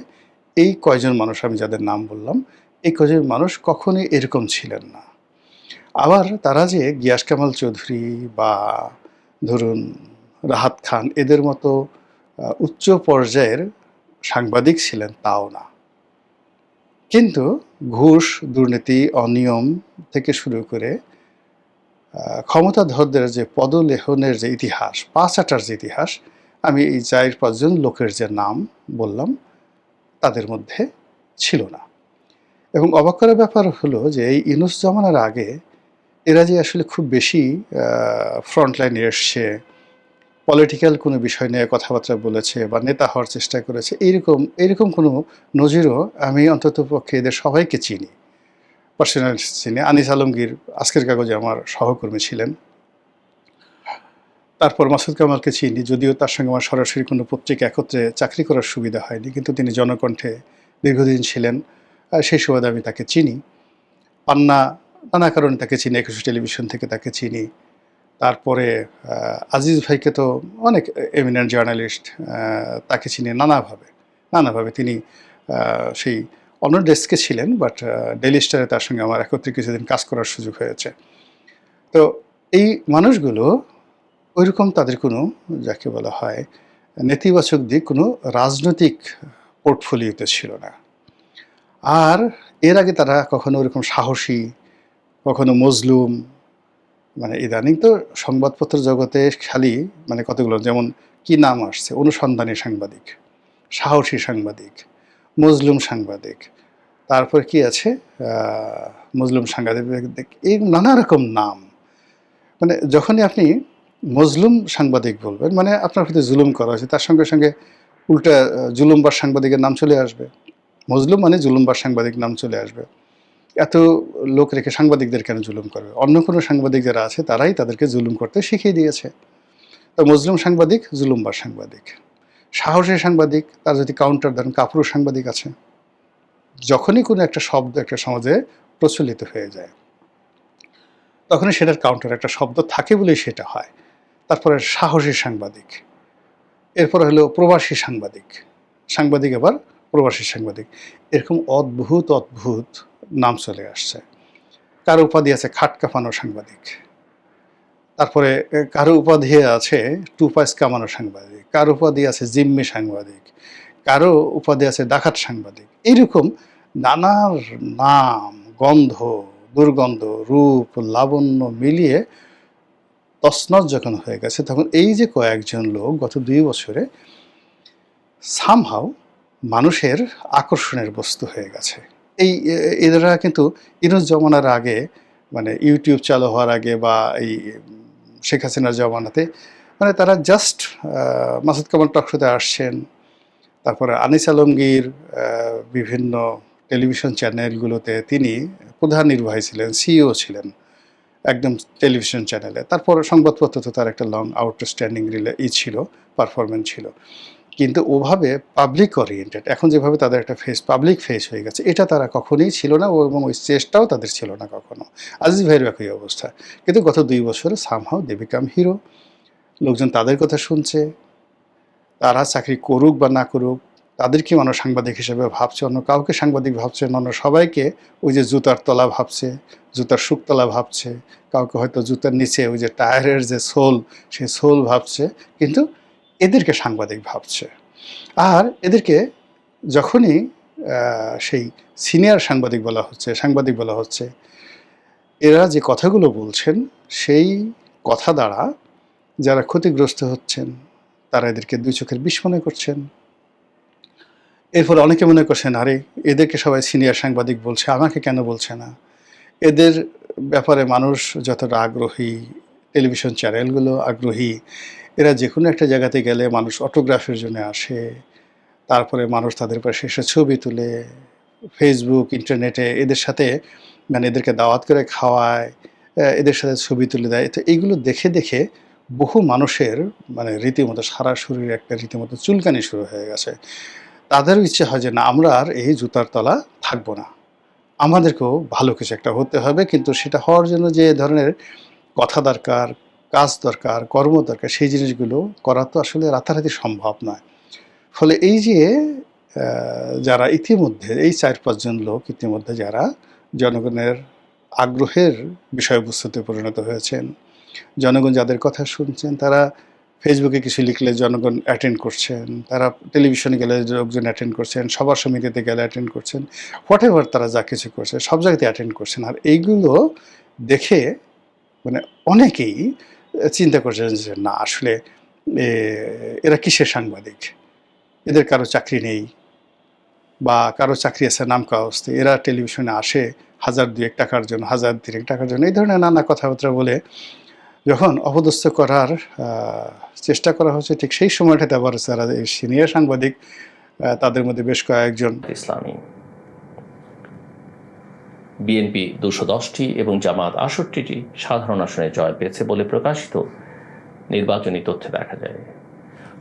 Speaker 1: এই কয়জন মানুষ আমি যাদের নাম বললাম, এই কয়জন মানুষ কখনোই এরকম ছিলেন না। আবার তারা যে গিয়াস কামাল চৌধুরী বা ধরুন রাহাত খান এদের মতো উচ্চ পর্যায়ের সাংবাদিক ছিলেন তাও না। কিন্তু ঘুষ, দুর্নীতি, অনিয়ম থেকে শুরু করে ক্ষমতাধরদের যে পদলেহনের যে ইতিহাস, পা চাটার যে ইতিহাস, আমি এই ৪-৫ জন লোকের যে নাম বললাম তাদের মধ্যে ছিল না। এবং অবাক করার ব্যাপার হলো যে এই ইউনূস জমানার আগে এরা যে আসলে খুব বেশি ফ্রন্টলাইনে এসছে, পলিটিক্যাল কোনো বিষয় নিয়ে কথাবার্তা বলেছে বা নেতা হওয়ার চেষ্টা করেছে, এইরকম কোনো নজিরও আমি অন্ততপক্ষে এদের সবাইকে চিনি, পার্সোনাল চিনি। আনিস আলমগীর আজকের কাগজে আমার সহকর্মী ছিলেন। তারপর মাসুদ কামালকে চিনি, যদিও তার সঙ্গে আমার সরাসরি কোনো পত্রিকা একত্রে চাকরি করার সুবিধা হয়নি, কিন্তু তিনি জনকণ্ঠে দীর্ঘদিন ছিলেন, সেই সুবাদে আমি তাকে চিনি। পান্না নানা কারণে তাকে চিনি, একুশে টেলিভিশন থেকে তাকে চিনি। তারপরে আজিজ ভাইকে তো অনেক এমিনেন্ট জার্নালিস্ট, তাকে চিনি নানাভাবে। তিনি সেই অন্য ডেস্কে ছিলেন, বাট ডেইলি স্টারে তার সঙ্গে আমার একত্রে কিছুদিন কাজ করার সুযোগ হয়েছে। তো এই মানুষগুলো ওইরকম তাদের কোনো, যাকে বলা হয় নেতিবাচক দিক, কোনো রাজনৈতিক পোর্টফোলিওতে ছিল না। আর এর আগে তারা কখনো ওরকম সাহসী, কখনো মজলুম, মানে ইদানিং তো সংবাদপত্র জগতে খালি মানে কতগুলো, যেমন কি নাম আসছে, অনুসন্ধানী সাংবাদিক, সাহসী সাংবাদিক, মজলুম সাংবাদিক, তারপর কি আছে মজলুম সাংবাদিক, এই নানা রকম নাম। মানে যখনই আপনি মজলুম সাংবাদিক বলবেন, মানে আপনার প্রতি জুলুম করা হয়েছে, তার সঙ্গে সঙ্গে উল্টা জুলুমবার সাংবাদিকের নাম চলে আসবে। মজলুম মানে জুলুমবার সাংবাদিক নাম চলে আসবে। এত লোক রেখে সাংবাদিকদের কেন জুলুম করবে? অন্য কোনো সাংবাদিক যারা আছে তারাই তাদেরকে জুলুম করতে শিখিয়ে দিয়েছে। তো মজলুম সাংবাদিক, জুলুমবার সাংবাদিক। সাহসী সাংবাদিক, তার যদি কাউন্টার দেন, কাপুরুষ সাংবাদিক আছে। যখনই কোনো একটা শব্দ একটা সমাজে প্রচলিত হয়ে যায়, তখনই সেটার কাউন্টার একটা শব্দ থাকে বলেই সেটা হয়। তারপরে সাহসী সাংবাদিক, এরপরে হলো প্রবাসী সাংবাদিক আবার প্রবাসী সাংবাদিক। এরকম অদ্ভুত নাম চলে আসছে। কারো উপাধি আছে খাট কাঁপানো সাংবাদিক, তারপরে কারো উপাধি আছে টুপাইস কামানো সাংবাদিক, কারো উপাধি আছে জিম্মি সাংবাদিক, কারো উপাধি আছে ডাকাত সাংবাদিক। এইরকম নানার নাম, গন্ধ, দুর্গন্ধ, রূপ, লাবণ্য মিলিয়ে তছনছ যখন হয়ে গেছে, তখন এই যে কয়েকজন লোক গত ২ বছরে সামহাউ মানুষের আকর্ষণের বস্তু হয়ে গেছে। এরা কিন্তু ইউনূস জমানার আগে, মানে ইউটিউব চালু হওয়ার আগে বা এই শেখ হাসিনার জমানাতে, মানে তারা জাস্ট মাসুদ কামাল টকশোতে আসছেন, তারপরে আনিস আলমগীর বিভিন্ন টেলিভিশন চ্যানেলগুলোতে তিনি প্রধান নির্বাহী ছিলেন, সিইও ছিলেন একদম টেলিভিশন চ্যানেলে। তারপর সংবাদপত্র তো তার একটা লং আউটস্ট্যান্ডিং ছিল, পারফরমেন্স ছিল, কিন্তু ওভাবে পাবলিক ওরিয়েন্টেড এখন যেভাবে তাদের একটা পাবলিক ফেস হয়ে গেছে, এটা তারা কখনোই ছিল না, এবং ওই চেষ্টাও তাদের ছিল না কখনো। আজিজ ভাইয়ের একই অবস্থা। কিন্তু গত ২ বছরে সামহাউ দে বিকাম হিরো। লোকজন তাদের কথা শুনছে, তারা চাকরি করুক বা না করুক, তাদেরকে মানুষ সাংবাদিক হিসেবে ভাবছে, অন্য কাউকে সাংবাদিক ভাবছে না, অন্য সবাইকে ওই যে জুতার তলা ভাবছে, জুতার শুকতলা ভাবছে, কাউকে হয়তো জুতার নিচে ওই যে টায়ারের যে সোল, সেই সোল ভাবছে। কিন্তু এদেরকে সাংবাদিক ভাবছে। আর এদেরকে যখনই সেই সিনিয়র সাংবাদিক বলা হচ্ছে, এরা যে কথাগুলো বলছেন সেই কথা দ্বারা যারা ক্ষতিগ্রস্ত হচ্ছেন তারা এদেরকে দুই চোখের বিষ মনে করছেন। এরপর অনেকে মনে করছেন, আরে এদেরকে সবাই সিনিয়র সাংবাদিক বলছে, আমাকে কেন বলছে না? এদের ব্যাপারে মানুষ যতটা আগ্রহী, টেলিভিশন চ্যানেলগুলো আগ্রহী, এরা যে কোনো একটা জায়গাতে গেলে মানুষ অটোগ্রাফের জন্য আসে, তারপরে মানুষ তাদের পাশে এসে ছবি তুলে ফেসবুক, ইন্টারনেটে এদের সাথে মানে এদেরকে দাওয়াত করে খাওয়ায়, এদের সাথে ছবি তুলে দেয়। তো এইগুলো দেখে দেখে বহু মানুষের মানে রীতিমতো সারা শরীরে একটা রীতিমতো চুলকানি শুরু হয়ে গেছে। তাদেরও ইচ্ছে হয় যে না, আমরা আর এই জুতার তলা থাকবো না, আমাদেরকেও ভালো কিছু একটা হতে হবে। কিন্তু সেটা হওয়ার জন্য যে ধরনের কথা দরকার, কাজ দরকার, কর্ম দরকার, সেই জিনিসগুলো করা তো আসলে রাতারাতি সম্ভব নয়। ফলে এই যে যারা ইতিমধ্যে এই ৪-৫ জন লোক ইতিমধ্যে যারা জনগণের আগ্রহের বিষয়বস্তুতে পরিণত হয়েছেন, জনগণ যাদের কথা শুনছেন, তারা ফেসবুকে কিছু লিখলে জনগণ অ্যাটেন্ড করছেন, তারা টেলিভিশনে গেলে লোকজন অ্যাটেন্ড করছেন, সভা সমিতিতে গেলে অ্যাটেন্ড করছেন, হোয়াটএভার তারা যা কিছু করছে সব জায়গাতে অ্যাটেন্ড করছেন। আর এইগুলো দেখে মানে অনেকেই চিন্তা করছেন যে না, আসলে এরা কিসের সাংবাদিক? এদের কারো চাকরি নেই, বা কারো চাকরি আছে নাম কাগজে, এরা টেলিভিশনে আসে ১,০০০-২,১ টাকার জন্য, ১,০০০-৩,১ টাকার জন্য, এই ধরনের নানা কথাবার্তা বলে যখন অপদস্থ করার চেষ্টা করা হচ্ছে, ঠিক সেই সময়টাতে আবার যারা এই সিনিয়র সাংবাদিক তাদের মধ্যে বেশ কয়েকজন
Speaker 2: ইসলামী, বিএনপি ২১০টি এবং জামাত ৬৮টি সাধারণ আসনে জয় পেয়েছে বলে প্রকাশিত নির্বাচনী তথ্যে দেখা যায়।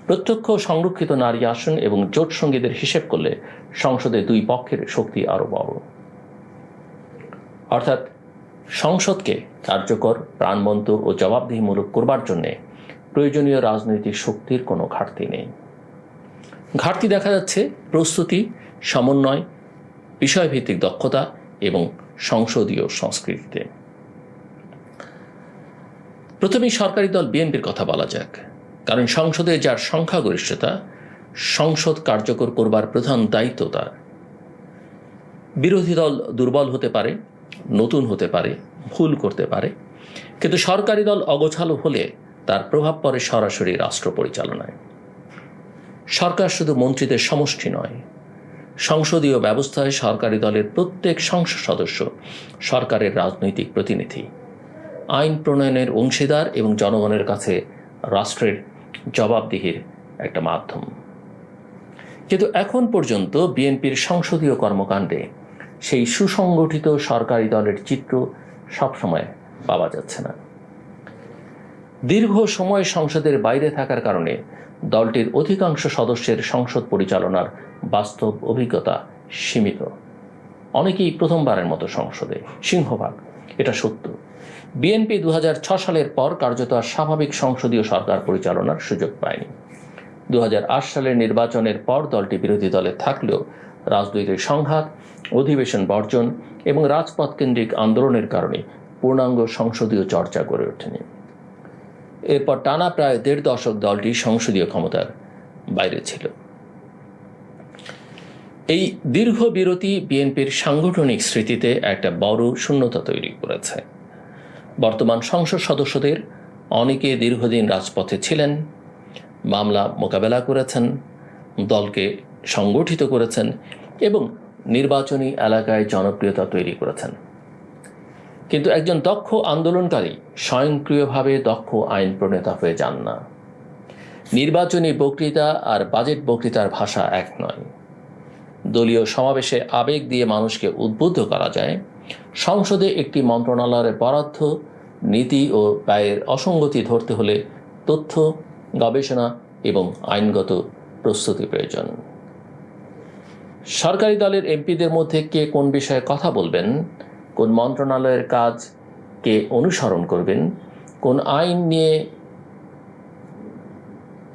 Speaker 2: প্রত্যক্ষ সংরক্ষিত নারী আসন এবং জোট সঙ্গীদের হিসেব করলে সংসদে দুই পক্ষের শক্তি আরও বড়। অর্থাৎ সংসদকে কার্যকর, প্রাণবন্ত ও জবাবদিহিমূলক করবার জন্য প্রয়োজনীয় রাজনৈতিক শক্তির কোনো ঘাটতি নেই। ঘাটতি দেখা যাচ্ছে প্রস্তুতি, সমন্বয়, বিষয়ভিত্তিক দক্ষতা এবং সংসদীয় সংস্কৃতিতে। প্রথমেই সরকারি দল বিএনপির কথা বলা যাক, কারণ সংসদে যার সংখ্যাগরিষ্ঠতা, সংসদ কার্যকর করবার প্রধান দায়িত্ব তার। বিরোধী দল দুর্বল হতে পারে, নতুন হতে পারে, ভুল করতে পারে, কিন্তু সরকারি দল অগোছালো হলে তার প্রভাব পড়ে সরাসরি রাষ্ট্র পরিচালনায়। সরকার শুধু মন্ত্রীদের সমষ্টি নয়, সংসদীয় ব্যবস্থায় সরকারি দলের প্রত্যেক সংসদ সদস্য সরকারের রাজনৈতিক প্রতিনিধি, আইন প্রণয়নের অংশীদার এবং জনগণের কাছে রাষ্ট্রের জবাবদিহির একটা মাধ্যম। কিন্তু এখন পর্যন্ত বিএনপির সংসদীয় কর্মকাণ্ডে সেই সুসংগঠিত সরকারি দলের চিত্র সবসময় পাওয়া যাচ্ছে না। দীর্ঘ সময় সংসদের বাইরে থাকার কারণে দলটির অধিকাংশ সদস্যের সংসদ পরিচালনার বাস্তব অভিজ্ঞতা সীমিত। অনেকেই প্রথমবারের মতো সংসদে, সিংহভাগ, এটা সত্য। বিএনপি ২০০৬ সালের পর কার্যত আর স্বাভাবিক সংসদীয় সরকার পরিচালনার সুযোগ পায়নি। ২০০৮ সালের নির্বাচনের পর দলটি বিরোধী দলে থাকলেও রাজনৈতিক সংঘাত, অধিবেশন বর্জন এবং রাজপথ কেন্দ্রিক আন্দোলনের কারণে পূর্ণাঙ্গ সংসদীয় চর্চা গড়ে ওঠেনি। এরপর টানা প্রায় ১.৫ দশক দলটি সংসদীয় ক্ষমতার বাইরে ছিল। এই দীর্ঘ বিরতি বিএনপির সাংগঠনিক স্মৃতিতে একটা বড় শূন্যতা তৈরি করেছে। বর্তমান সংসদ সদস্যদের অনেকে দীর্ঘদিন রাজপথে ছিলেন, মামলা মোকাবেলা করেছেন, দলকে সংগঠিত করেছেন এবং নির্বাচনী এলাকায় জনপ্রিয়তা তৈরি করেছেন। কিন্তু একজন দক্ষ আন্দোলনকারী স্বয়ংক্রিয়ভাবে দক্ষ আইন প্রণেতা হয়ে যান না। নির্বাচনী বক্তৃতা আর বাজেট বক্তৃতার ভাষা এক নয়। দলীয় সমাবেশে আবেগ দিয়ে মানুষকে উদ্বুদ্ধ করা যায়, সংসদে একটি মন্ত্রণালয়ের বরাদ্দ, নীতি ও ব্যয়ের অসঙ্গতি ধরতে হলে তথ্য, গবেষণা এবং আইনগত প্রস্তুতি প্রয়োজন। সরকারি দলের এমপিদের মধ্যে কে কোন বিষয়ে কথা বলবেন, কোন মন্ত্রণালয়ের কাজ কে অনুসরণ করবেন, কোন আইন নিয়ে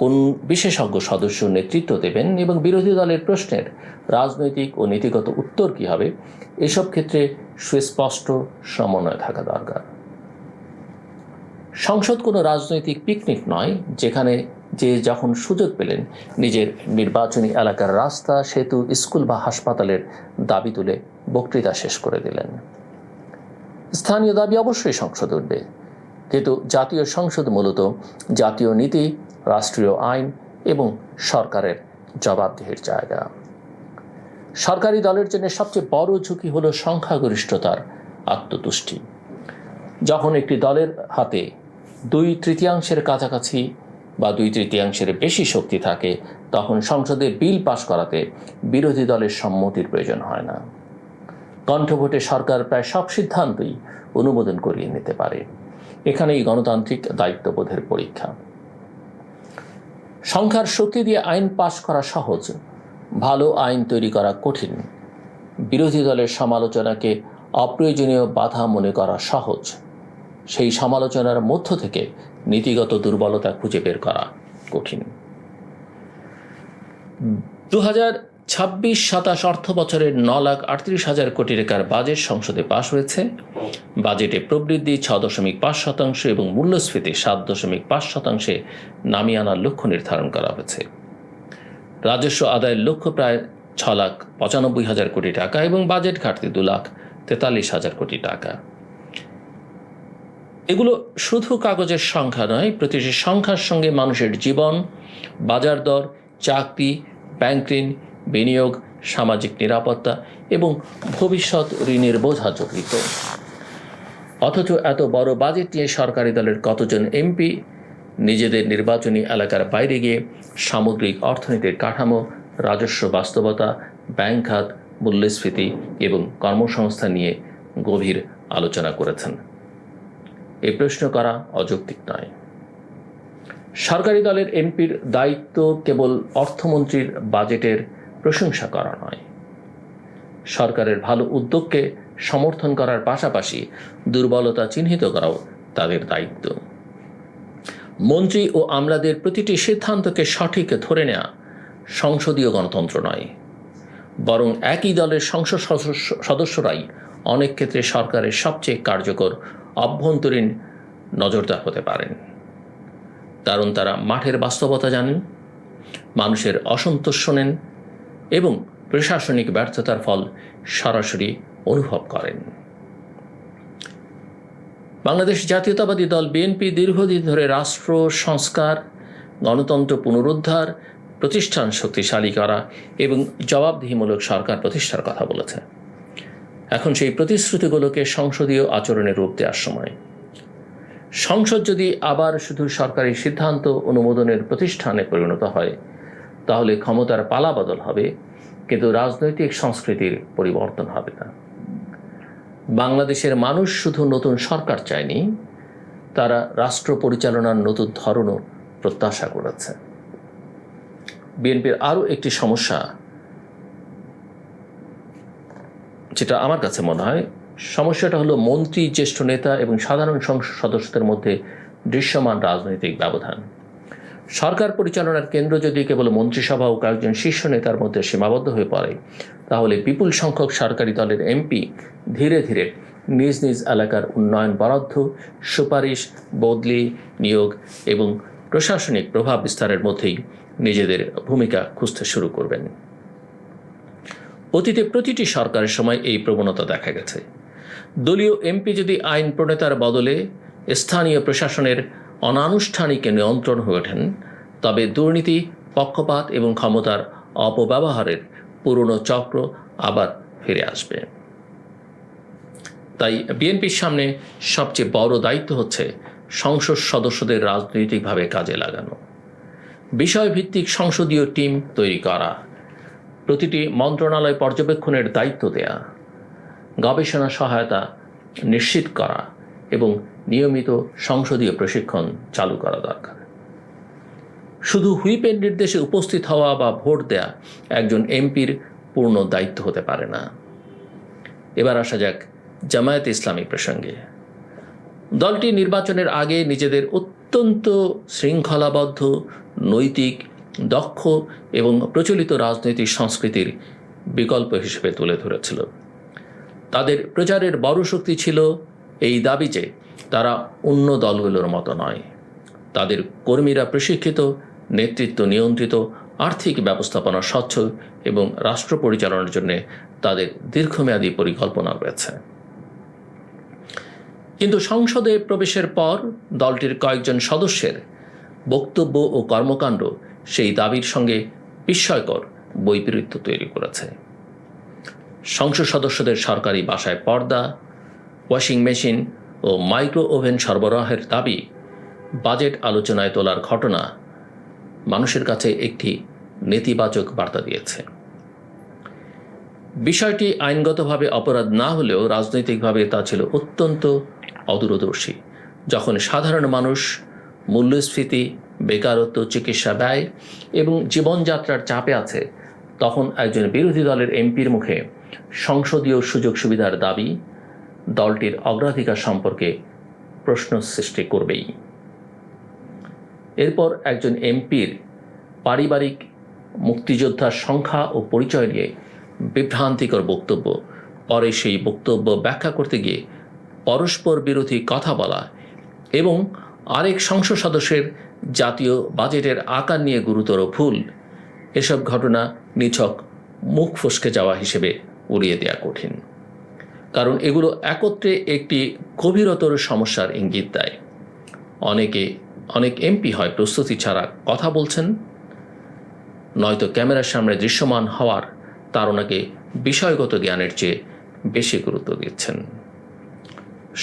Speaker 2: কোন বিশেষজ্ঞ সদস্য নেতৃত্ব দেবেন এবং বিরোধী দলের প্রশ্নের রাজনৈতিক ও নীতিগত উত্তর কী হবে, এসব ক্ষেত্রে সুস্পষ্ট সমন্বয় থাকা দরকার। সংসদ কোনো রাজনৈতিক পিকনিক নয়, যেখানে যে যখন সুযোগ পেলেন নিজের নির্বাচনী এলাকার রাস্তা, সেতু, স্কুল বা হাসপাতালের দাবি তুলে বক্তৃতা শেষ করে দিলেন। স্থানীয় দাবি অবশ্যই সংসদে উঠবে, কিন্তু জাতীয় সংসদ মূলত জাতীয় নীতি, রাষ্ট্রীয় আইন এবং সরকারের জবাবদিহির জায়গা। সরকারি দলের জন্য সবচেয়ে বড় ঝুঁকি হলো সংখ্যাগরিষ্ঠতার আত্মতুষ্টি। যখন একটি দলের হাতে 2/3 কাছাকাছি বা 2/3 বেশি শক্তি থাকে, তখন সংসদে বিল পাশ করাতে বিরোধী দলের সম্মতির প্রয়োজন হয় না। কণ্ঠভোটে সরকার প্রায় সব সিদ্ধান্তই অনুমোদন করিয়ে নিতে পারে। এখানেই গণতান্ত্রিক দায়িত্ববোধের পরীক্ষা। সংখ্যার শক্তি দিয়ে আইন পাশ করা সহজ, ভালো আইন তৈরি করা কঠিন। বিরোধী দলের সমালোচনাকে অপ্রয়োজনীয় বাধা মনে করা সহজ, সেই সমালোচনার মধ্য থেকে নীতিগত দুর্বলতা খুঁজে বের করা কঠিন। 2026-27 অর্থ বছরের 9,38,000 কোটি টাকার বাজেট সংসদে পাশ হয়েছে। বাজেটে প্রবৃদ্ধি 6.5% এবং মূল্যস্ফীতি 7.5% নামিয়ে আনার লক্ষ্য নির্ধারণ করা হয়েছে। রাজস্ব আদায়ের লক্ষ্য প্রায় 6,95,000 কোটি টাকা এবং বাজেট ঘাটতি 2,43,000 কোটি টাকা। এগুলো শুধু কাগজের সংখ্যা নয়, প্রতিটি সংখ্যার সঙ্গে মানুষের জীবন, বাজার দর, চাকরি, ব্যাংক ঋণ, বিনিয়োগ, সামাজিক নিরাপত্তা এবং ভবিষ্যৎ ঋণের বোঝা জড়িত। অথচ এত বড় বাজেট নিয়ে সরকারি দলের কতজন এমপি নিজেদের নির্বাচনী এলাকার বাইরে গিয়ে সামগ্রিক অর্থনীতির কাঠামো, রাজস্ব বাস্তবতা, ব্যাংক খাত, মূল্যস্ফীতি এবং কর্মসংস্থান নিয়ে গভীর আলোচনা করেছেন? এই প্রশ্ন করা অযৌক্তিক নয়। সরকারি দলের এমপির দায়িত্ব কেবল অর্থমন্ত্রীর বাজেটের প্রশংসা করা নয়, সরকারের ভালো উদ্যোগকে সমর্থন করার পাশাপাশি দুর্বলতা চিহ্নিত করাও তাদের দায়িত্ব। মন্ত্রী ও আমলাদের প্রতিটি সিদ্ধান্তকে সঠিক ধরে নেওয়া সংসদীয় গণতন্ত্র নয়, বরং একই দলের সংসদ সদস্যরাই অনেক ক্ষেত্রে সরকারের সবচেয়ে কার্যকর অভ্যন্তরীণ নজরদার হতে পারেন। কারণ তারা মাঠের বাস্তবতা জানেন, মানুষের অসন্তোষ শোনেন এবং প্রশাসনিক ব্যর্থতার ফল সরাসরি অনুভব করেন। বাংলাদেশ জাতীয়তাবাদী দল বিএনপি দীর্ঘদিন ধরে রাষ্ট্র সংস্কার, গণতন্ত্র পুনরুদ্ধার, প্রতিষ্ঠান শক্তিশালী করা এবং জবাবদিহিমূলক সরকার প্রতিষ্ঠার কথা বলেছে। এখন সেই প্রতিশ্রুতিগুলোকে সংসদীয় আচরণে রূপ দেওয়ার সময়। সংসদ যদি আবার শুধু সরকারি সিদ্ধান্ত অনুমোদনের প্রতিষ্ঠানে পরিণত হয়, তাহলে ক্ষমতার পালাবদল হবে, কিন্তু রাজনৈতিক সংস্কৃতির পরিবর্তন হবে না। বাংলাদেশের মানুষ শুধু নতুন সরকার চায়নি, তারা রাষ্ট্র পরিচালনার নতুন ধরনও প্রত্যাশা করেছে। বিএনপির আরও একটি সমস্যা, যেটা আমার কাছে মনে হয়, সমস্যাটা হলো মন্ত্রী, জ্যেষ্ঠ নেতা এবং সাধারণ সংসদ সদস্যদের মধ্যে দৃশ্যমান রাজনৈতিক ব্যবধান। সরকার পরিচালনার কেন্দ্র যদি কেবল মন্ত্রিসভা ও কয়েকজন শীর্ষ নেতার মধ্যে সীমাবদ্ধ হয়ে পড়ে, তাহলে বিপুল সংখ্যক সরকারি দলের এমপি ধীরে ধীরে নিজ নিজ এলাকার উন্নয়ন বরাদ্দ, সুপারিশ, বদলি, নিয়োগ এবং প্রশাসনিক প্রভাব বিস্তারের মধ্যেই নিজেদের ভূমিকা খুঁজতে শুরু করবেন। অতীতে প্রতিটি সরকারের সময় এই প্রবণতা দেখা গেছে। দলীয় এমপি যদি আইন প্রণেতার বদলে স্থানীয় প্রশাসনের অনানুষ্ঠানিক নিয়ন্ত্রণ হয়ে ওঠেন, তবে দুর্নীতি, পক্ষপাত এবং ক্ষমতার অপব্যবহারের পুরনো চক্র আবার ফিরে আসবে। তাই বিএনপির সামনে সবচেয়ে বড় দায়িত্ব হচ্ছে সংসদ সদস্যদের রাজনৈতিকভাবে কাজে লাগানো, বিষয়ভিত্তিক সংসদীয় টিম তৈরি করা, প্রতিটি মন্ত্রণালয় পর্যবেক্ষণের দায়িত্ব দেয়া, গবেষণা সহায়তা নিশ্চিত করা এবং নিয়মিত সংসদীয় প্রশিক্ষণ চালু করা দরকার। শুধু হুইপের নির্দেশে উপস্থিত হওয়া বা ভোট দেয়া একজন এমপির পূর্ণ দায়িত্ব হতে পারে না। এবার আসা যাক জামায়াতে ইসলামী প্রসঙ্গে। দলটি নির্বাচনের আগে নিজেদের অত্যন্ত শৃঙ্খলাবদ্ধ, নৈতিক, দক্ষ এবং প্রচলিত রাজনৈতিক সংস্কৃতির বিকল্প হিসেবে তুলে ধরেছিল। তাদের প্রচারের বড় শক্তি ছিল এই দাবি যে তারা অন্য দলগুলোর মতো নয়, তাদের কর্মীরা প্রশিক্ষিত, নেতৃত্ব নিয়ন্ত্রিত আর্থিক ব্যবস্থাপনা সচ্ছল এবং রাষ্ট্র পরিচালনার জন্য তাদের দীর্ঘমেয়াদী পরিকল্পনা রয়েছে। কিন্তু সংসদে প্রবেশের পর দলটির কয়েকজন সদস্যের বক্তব্য ও কর্মকাণ্ড সেই দাবির সঙ্গে বিস্ময়কর বৈপরীত্য তৈরি করেছে। সংসদ সদস্যদের সরকারি বাসায় পর্দা, ওয়াশিং মেশিন ও মাইক্রো ওভেন সরবরাহের দাবি বাজেট আলোচনায় তোলার ঘটনা মানুষের কাছে একটি নেতিবাচক বার্তা দিয়েছে। বিষয়টি আইনগতভাবে অপরাধ না হলেও রাজনৈতিকভাবে তা ছিল অত্যন্ত অদূরদর্শী। যখন সাধারণ মানুষ মূল্যস্ফীতি, বেকারত্ব, চিকিৎসা ব্যয় এবং জীবনযাত্রার চাপে আছে, তখন একজন বিরোধী দলের এমপির মুখে সংসদীয় সুযোগ সুবিধার দাবি দলটির অগ্রাধিকার সম্পর্কে প্রশ্ন সৃষ্টি করবেই। এরপর একজন এমপির পারিবারিক মুক্তিযোদ্ধার সংখ্যা ও পরিচয় নিয়ে বিভ্রান্তিকর বক্তব্য, পরে সেই বক্তব্য ব্যাখ্যা করতে গিয়ে পরস্পর বিরোধী কথা বলা এবং আরেক সংসদ সদস্যের জাতীয় বাজেটের আকার নিয়ে গুরুতর ভুল, এসব ঘটনা নিছক মুখ ফসকে যাওয়া হিসেবে উড়িয়ে দেওয়া কঠিন। কারণ এগুলো একত্রে একটি গভীরতর সমস্যার ইঙ্গিত দেয়। অনেক এমপি হয় প্রস্তুতি ছাড়া কথা বলছেন, নয়তো ক্যামেরার সামনে দৃশ্যমান হওয়ার তাড়নাকে বিষয়গত জ্ঞানের চেয়ে বেশি গুরুত্ব দিচ্ছেন।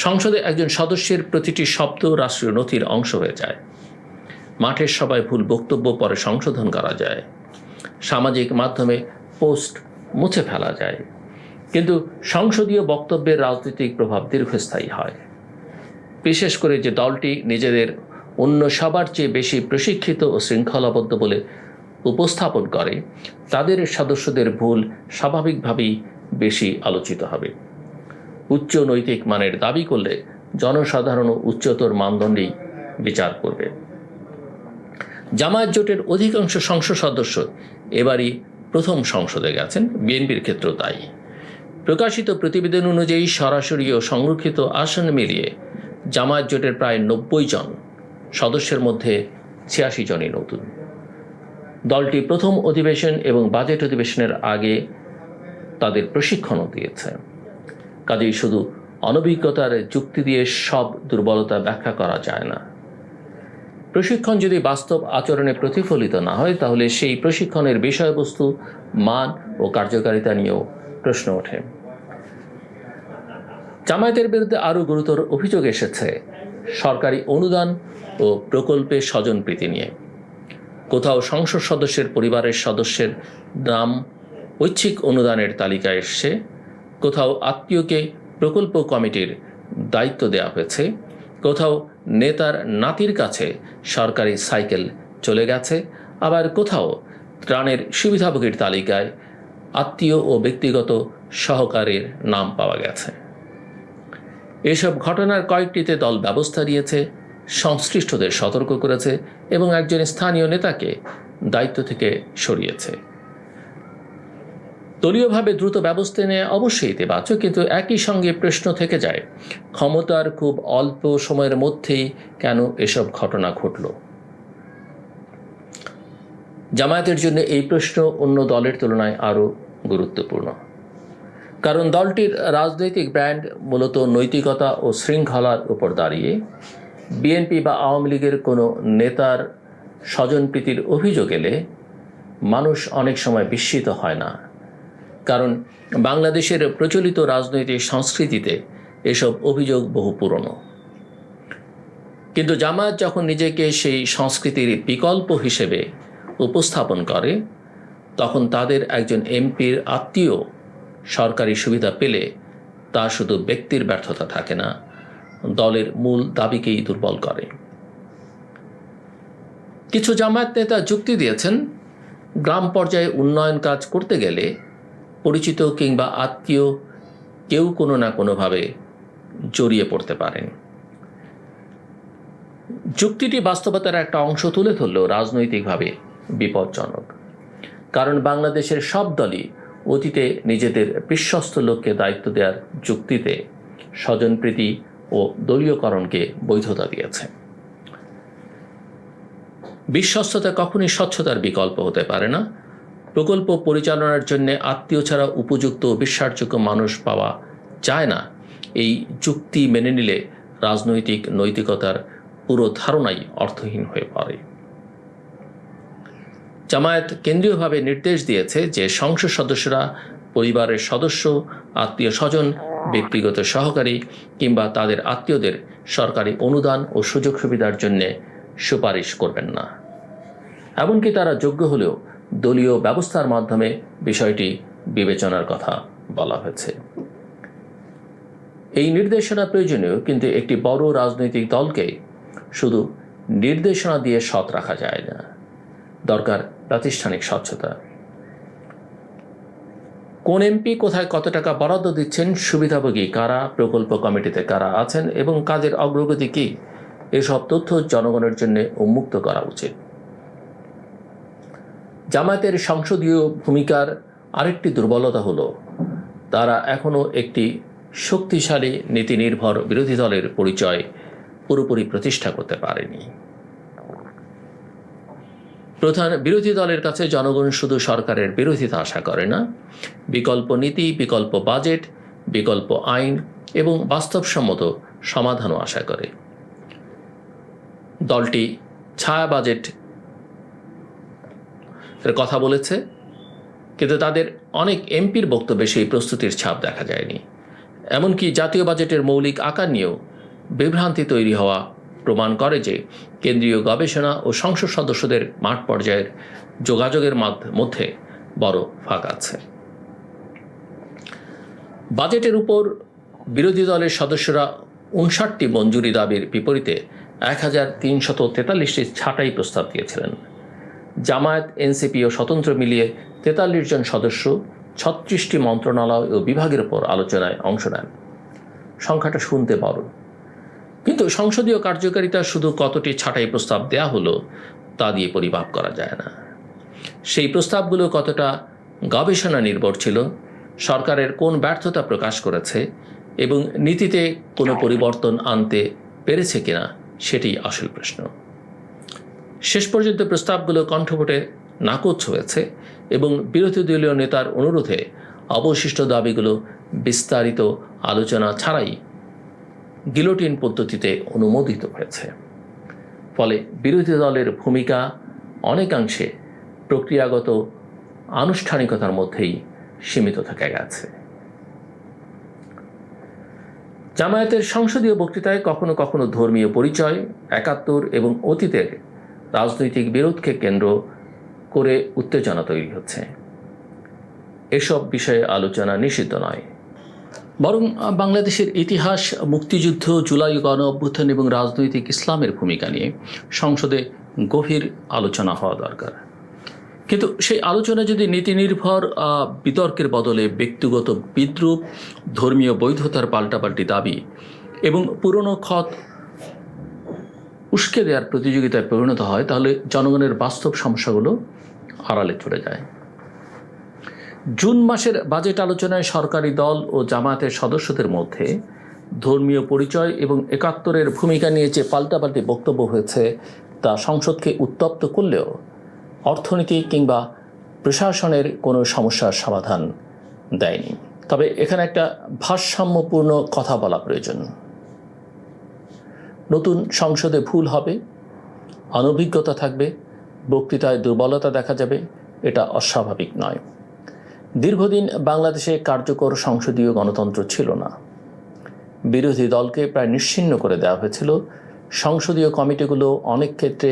Speaker 2: সংসদে একজন সদস্যের প্রতিটি শব্দ রাষ্ট্রীয় নথির অংশ হয়ে যায়। মাঠের সভায় ভুল বক্তব্য পরে সংশোধন করা যায়, সামাজিক মাধ্যমে পোস্ট মুছে ফেলা যায়, কিন্তু সংসদীয় বক্তব্যের রাজনৈতিক প্রভাব দীর্ঘস্থায়ী হয়। বিশেষ করে যে দলটি নিজেদের অন্য সবার চেয়ে বেশি প্রশিক্ষিত ও শৃঙ্খলাবদ্ধ বলে উপস্থাপন করে, তাদের সদস্যদের ভুল স্বাভাবিকভাবেই বেশি আলোচিত হবে। উচ্চ নৈতিক মানের দাবি করলে জনসাধারণ উচ্চতর মানদণ্ডেই বিচার করবে। জামায়াত জোটের অধিকাংশ সংসদ সদস্য এবারই প্রথম সংসদে গেছেন, বিএনপির ক্ষেত্রেও তাই। প্রকাশিত প্রতিবেদন অনুযায়ী সরাসরি ও সংরক্ষিত আসন মিলিয়ে জামায়াত জোটের প্রায় 90 জন সদস্যের মধ্যে 86 জনই নতুন। দলটি প্রথম অধিবেশন এবং বাজেট অধিবেশনের আগে তাদের প্রশিক্ষণও দিয়েছে। কাজেই শুধু অনভিজ্ঞতার যুক্তি দিয়ে সব দুর্বলতা ব্যাখ্যা করা যায় না। প্রশিক্ষণ যদি বাস্তব আচরণে প্রতিফলিত না হয়, তাহলে সেই প্রশিক্ষণের বিষয়বস্তু, মান ও কার্যকারিতা নিয়েও প্রশ্ন ওঠে। জামায়াতের বিরুদ্ধে আরও গুরুতর অভিযোগ এসেছে সরকারি অনুদান ও প্রকল্পে স্বজনপ্রীতি নিয়ে। কোথাও সংসদ সদস্যের পরিবারের সদস্যের নাম ঐচ্ছিক অনুদানের তালিকায় এসছে, কোথাও আত্মীয়কে প্রকল্প কমিটির দায়িত্ব দেওয়া হয়েছে, কোথাও নেতার নাতির কাছে সরকারি সাইকেল চলে গেছে, আবার কোথাও ত্রাণের সুবিধাভোগীর তালিকায় আত্মীয় ও ব্যক্তিগত সহকারীর নাম পাওয়া গেছে। এসব ঘটনার কয়েকটিতে দল ব্যবস্থা নিয়েছে, সংশ্লিষ্টদের সতর্ক করেছে এবং একজন স্থানীয় নেতাকে দায়িত্ব থেকে সরিয়েছে। দলীয়ভাবে দ্রুত ব্যবস্থা নেওয়া অবশ্যই ইতিবাচক, কিন্তু একই সঙ্গে প্রশ্ন থেকে যায়, ক্ষমতার খুব অল্প সময়ের মধ্যেই কেন এসব ঘটনা ঘটল? জামায়াতের জন্য এই প্রশ্ন অন্য দলের তুলনায় আরও গুরুত্বপূর্ণ। কারণ দলটির রাজনৈতিক ব্র্যান্ড মূলত নৈতিকতা ও শৃঙ্খলার উপর দাঁড়িয়ে। বিএনপি বা আওয়ামী লীগের কোনো নেতার স্বজনপ্রীতির অভিযোগ এলে মানুষ অনেক সময় বিস্মিত হয় না, কারণ বাংলাদেশের প্রচলিত রাজনৈতিক সংস্কৃতিতে এসব অভিযোগ বহু পুরনো। কিন্তু জামায়াত যখন নিজেকে সেই সংস্কৃতির বিকল্প হিসেবে উপস্থাপন করে, তখন তাদের একজন এমপির আত্মীয় সরকারি সুবিধা পেলে তা শুধু ব্যক্তির ব্যর্থতা থাকে না, দলের মূল দাবিকেই দুর্বল করে। কিছু জামায়াত নেতা যুক্তি দিয়েছেন, গ্রাম পর্যায়ে উন্নয়ন কাজ করতে গেলে পরিচিত কিংবা আত্মীয় কেউ কোনো না কোনোভাবে জড়িয়ে পড়তে পারেন। যুক্তিটি বাস্তবতার একটা অংশ তুলে ধরলেও রাজনৈতিকভাবে বিপজ্জনক। কারণ বাংলাদেশের সব দলই অতীতে নিজেদের বিশ্বস্ত লোককে দায়িত্ব দেওয়ার যুক্তিতে স্বজনপ্রীতি ও দলীয়করণকে বৈধতা দিয়েছে। বিশ্বস্ততা কখনই স্বচ্ছতার বিকল্প হতে পারে না। প্রকল্প পরিচালনার জন্য আত্মীয় ছাড়া উপযুক্ত ও বিশ্বাসযোগ্য মানুষ পাওয়া যায় না, এই যুক্তি মেনে নিলে রাজনৈতিক নৈতিকতার পুরো ধারণাই অর্থহীন হয়ে পড়ে। জামায়াত কেন্দ্রীয়ভাবে নির্দেশ দিয়েছে যে সংসদ সদস্যরা পরিবারের সদস্য, আত্মীয় স্বজন, ব্যক্তিগত সহকারী কিংবা তাদের আত্মীয়দের সরকারি অনুদান ও সুযোগ সুবিধার জন্য সুপারিশ করবেন না। এমনকি তারা যোগ্য হলেও দলীয় ব্যবস্থার মাধ্যমে বিষয়টি বিবেচনার কথা বলা হয়েছে। এই নির্দেশনা প্রয়োজনীয়, কিন্তু একটি বড় রাজনৈতিক দলকে শুধু নির্দেশনা দিয়ে সৎ রাখা যায় না, দরকার প্রাতিষ্ঠানিক স্বচ্ছতা। কোন এমপি কোথায় কত টাকা বরাদ্দ দিচ্ছেন, সুবিধাভোগী কারা, প্রকল্প কমিটিতে কারা আছেন এবং কাজের অগ্রগতি কি, এসব তথ্য জনগণের জন্য উন্মুক্ত করা উচিত। জামায়াতের সংসদীয় ভূমিকার আরেকটি দুর্বলতা হলো তারা এখনও একটি শক্তিশালী নীতি নির্ভর বিরোধী দলের পরিচয় পুরোপুরি প্রতিষ্ঠা করতে পারেনি। প্রধান বিরোধী দলের কাছে জনগণ শুধু সরকারের বিরোধিতা আশা করে না, বিকল্প নীতি, বিকল্প বাজেট, বিকল্প আইন এবং বাস্তবসম্মত সমাধানও আশা করে। দলটি ছায়া বাজেট কথা বলেছে, কিন্তু তাদের অনেক এমপির বক্তব্যে সেই প্রস্তুতির ছাপ দেখা যায়নি। এমনকি জাতীয় বাজেটের মৌলিক আকার নিয়েও বিভ্রান্তি তৈরি হওয়া প্রমাণ করে যে কেন্দ্রীয় গবেষণা ও সংসদ সদস্যদের মাঠ পর্যায়ের যোগাযোগের মধ্যে বড় ফাঁক আছে। বাজেটের উপর বিরোধী দলের সদস্যরা 59টি মঞ্জুরি দাবির বিপরীতে 1343টি ছাঁটাই প্রস্তাব দিয়েছিলেন। জামায়াত, এনসিপি ও স্বতন্ত্র মিলিয়ে 43 জন সদস্য 36টি মন্ত্রণালয় ও বিভাগের উপর আলোচনায় অংশ নেন। সংখ্যাটা শুনতে বড়, কিন্তু সংসদীয় কার্যকারিতা শুধু কতটি ছাঁটাই প্রস্তাব দেয়া হলো তা দিয়ে পরিমাপ করা যায় না। সেই প্রস্তাবগুলো কতটা গবেষণা নির্ভর ছিল, সরকারের কোন ব্যর্থতা প্রকাশ করেছে এবং নীতিতে কোনো পরিবর্তন আনতে পেরেছে কিনা, সেটি আসল প্রশ্ন। শেষ পর্যন্ত প্রস্তাবগুলো কণ্ঠভোটে নাকচ হয়েছে এবং বিরোধী দলীয় নেতার অনুরোধে অবশিষ্ট দাবিগুলো বিস্তারিত আলোচনা ছাড়াই গিলোটিন পদ্ধতিতে অনুমোদিত হয়েছে। ফলে বিরোধী দলের ভূমিকা অনেকাংশে প্রক্রিয়াগত আনুষ্ঠানিকতার মধ্যেই সীমিত থেকে গেছে। জামায়াতের সংসদীয় বক্তৃতায় কখনো কখনো ধর্মীয় পরিচয়, 71 এবং অতীতের রাজনৈতিক বিরোধকে কেন্দ্র করে উত্তেজনা তৈরি হচ্ছে। এসব বিষয়ে আলোচনা নিষিদ্ধ নয়, বরং বাংলাদেশের ইতিহাস, মুক্তিযুদ্ধ, জুলাই গণ অভ্যুত্থান এবং রাজনৈতিক ইসলামের ভূমিকা নিয়ে সংসদে গভীর আলোচনা হওয়া দরকার। কিন্তু সেই আলোচনা যদি নীতি নির্ভর বিতর্কের বদলে ব্যক্তিগত বিদ্রূপ, ধর্মীয় বৈধতার পাল্টাপাল্টি দাবি এবং পুরনো ক্ষত উস্কে দেওয়ার প্রতিযোগিতায় পরিণত হয়, তাহলে জনগণের বাস্তব সমস্যাগুলো আড়ালে চলে যায়। জুন মাসের বাজেট আলোচনায় সরকারি দল ও জামায়াতের সদস্যদের মধ্যে ধর্মীয় পরিচয় এবং 71-এর ভূমিকা নিয়ে যে পাল্টাপাল্টি বক্তব্য হয়েছে তা সংসদকে উত্তপ্ত করলেও অর্থনীতি কিংবা প্রশাসনের কোনো সমস্যার সমাধান দেয়নি। তবে এখানে একটা ভারসাম্যপূর্ণ কথা বলা প্রয়োজন। নতুন সংসদে ভুল হবে, অনভিজ্ঞতা থাকবে, বক্তৃতায় দুর্বলতা দেখা যাবে, এটা অস্বাভাবিক নয়। দীর্ঘদিন বাংলাদেশে কার্যকর সংসদীয় গণতন্ত্র ছিল না। বিরোধী দলকে প্রায় নিশ্চিহ্ন করে দেওয়া হয়েছিল। সংসদীয় কমিটিগুলো অনেক ক্ষেত্রে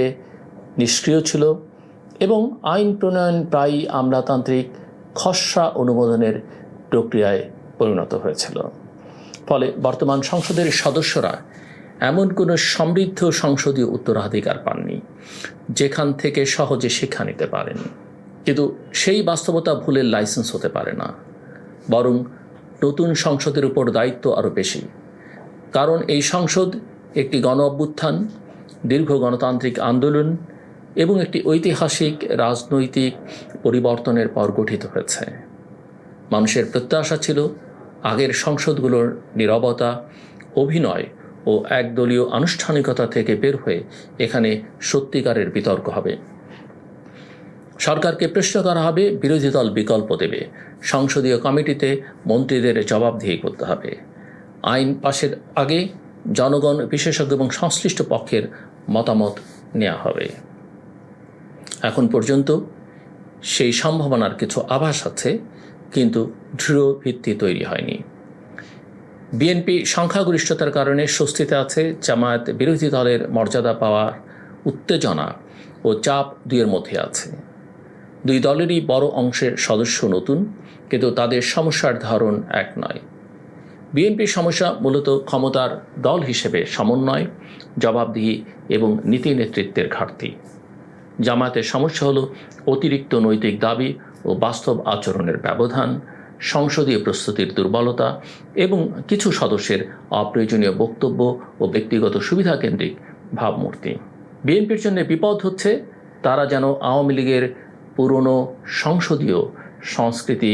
Speaker 2: নিষ্ক্রিয় ছিল এবং আইন প্রণয়ন প্রায়ই আমলাতান্ত্রিক খসড়া অনুমোদনের প্রক্রিয়ায় পরিণত হয়েছিল। ফলে বর্তমান সংসদের সদস্যরা এমন কোনো সমৃদ্ধ সংসদীয় উত্তরাধিকার পাননি যেখান থেকে সহজে শিক্ষা নিতে পারেন। কিন্তু সেই বাস্তবতা ভুলের লাইসেন্স হতে পারে না, বরং নতুন সংসদের উপর দায়িত্ব আরও বেশি। কারণ এই সংসদ একটি গণ অভ্যুত্থান, দীর্ঘ গণতান্ত্রিক আন্দোলন এবং একটি ঐতিহাসিক রাজনৈতিক পরিবর্তনের পর গঠিত হয়েছে। মানুষের প্রত্যাশা ছিল আগের সংসদগুলোর নীরবতা, অভিনয় ও একদলীয় আনুষ্ঠানিকতা থেকে বের হয়ে এখানে সত্যিকারের বিতর্ক হবে। সরকারকে প্রশ্ন করা হবে, বিরোধী দল বিকল্প দেবে, সংসদীয় কমিটিতে মন্ত্রীদের জবাবদিহি করতে হবে। আইন পাশের আগে জনগণ, বিশেষজ্ঞ এবং সংশ্লিষ্ট পক্ষের মতামত নেওয়া হবে। এখন পর্যন্ত সেই সম্ভাবনার কিছু আভাস আছে, কিন্তু দৃঢ় ভিত্তি তৈরি হয়নি। বিএনপি সংখ্যাগরিষ্ঠতার কারণে স্বস্তিতে আছে, জামায়াত বিরোধী দলের মর্যাদা পাওয়ার উত্তেজনা ও চাপ দুইয়ের মধ্যে আছে। দুই দলেরই বড় অংশের সদস্য নতুন, কিন্তু তাদের সমস্যার ধরন এক নয়। বিএনপির সমস্যা মূলত ক্ষমতার দল হিসেবে সমন্বয়, জবাবদিহি এবং নীতি নেতৃত্বের ঘাটতি। জামায়াতের সমস্যা হলো অতিরিক্ত নৈতিক দাবি ও বাস্তব আচরণের ব্যবধান, সংসদীয় প্রস্তুতির দুর্বলতা এবং কিছু সদস্যের অপ্রয়োজনীয় বক্তব্য ও ব্যক্তিগত সুবিধাকেন্দ্রিক ভাবমূর্তি। বিএনপির জন্য বিপদ হচ্ছে তারা যেন আওয়ামী লীগের পুরনো সংসদীয় সংস্কৃতি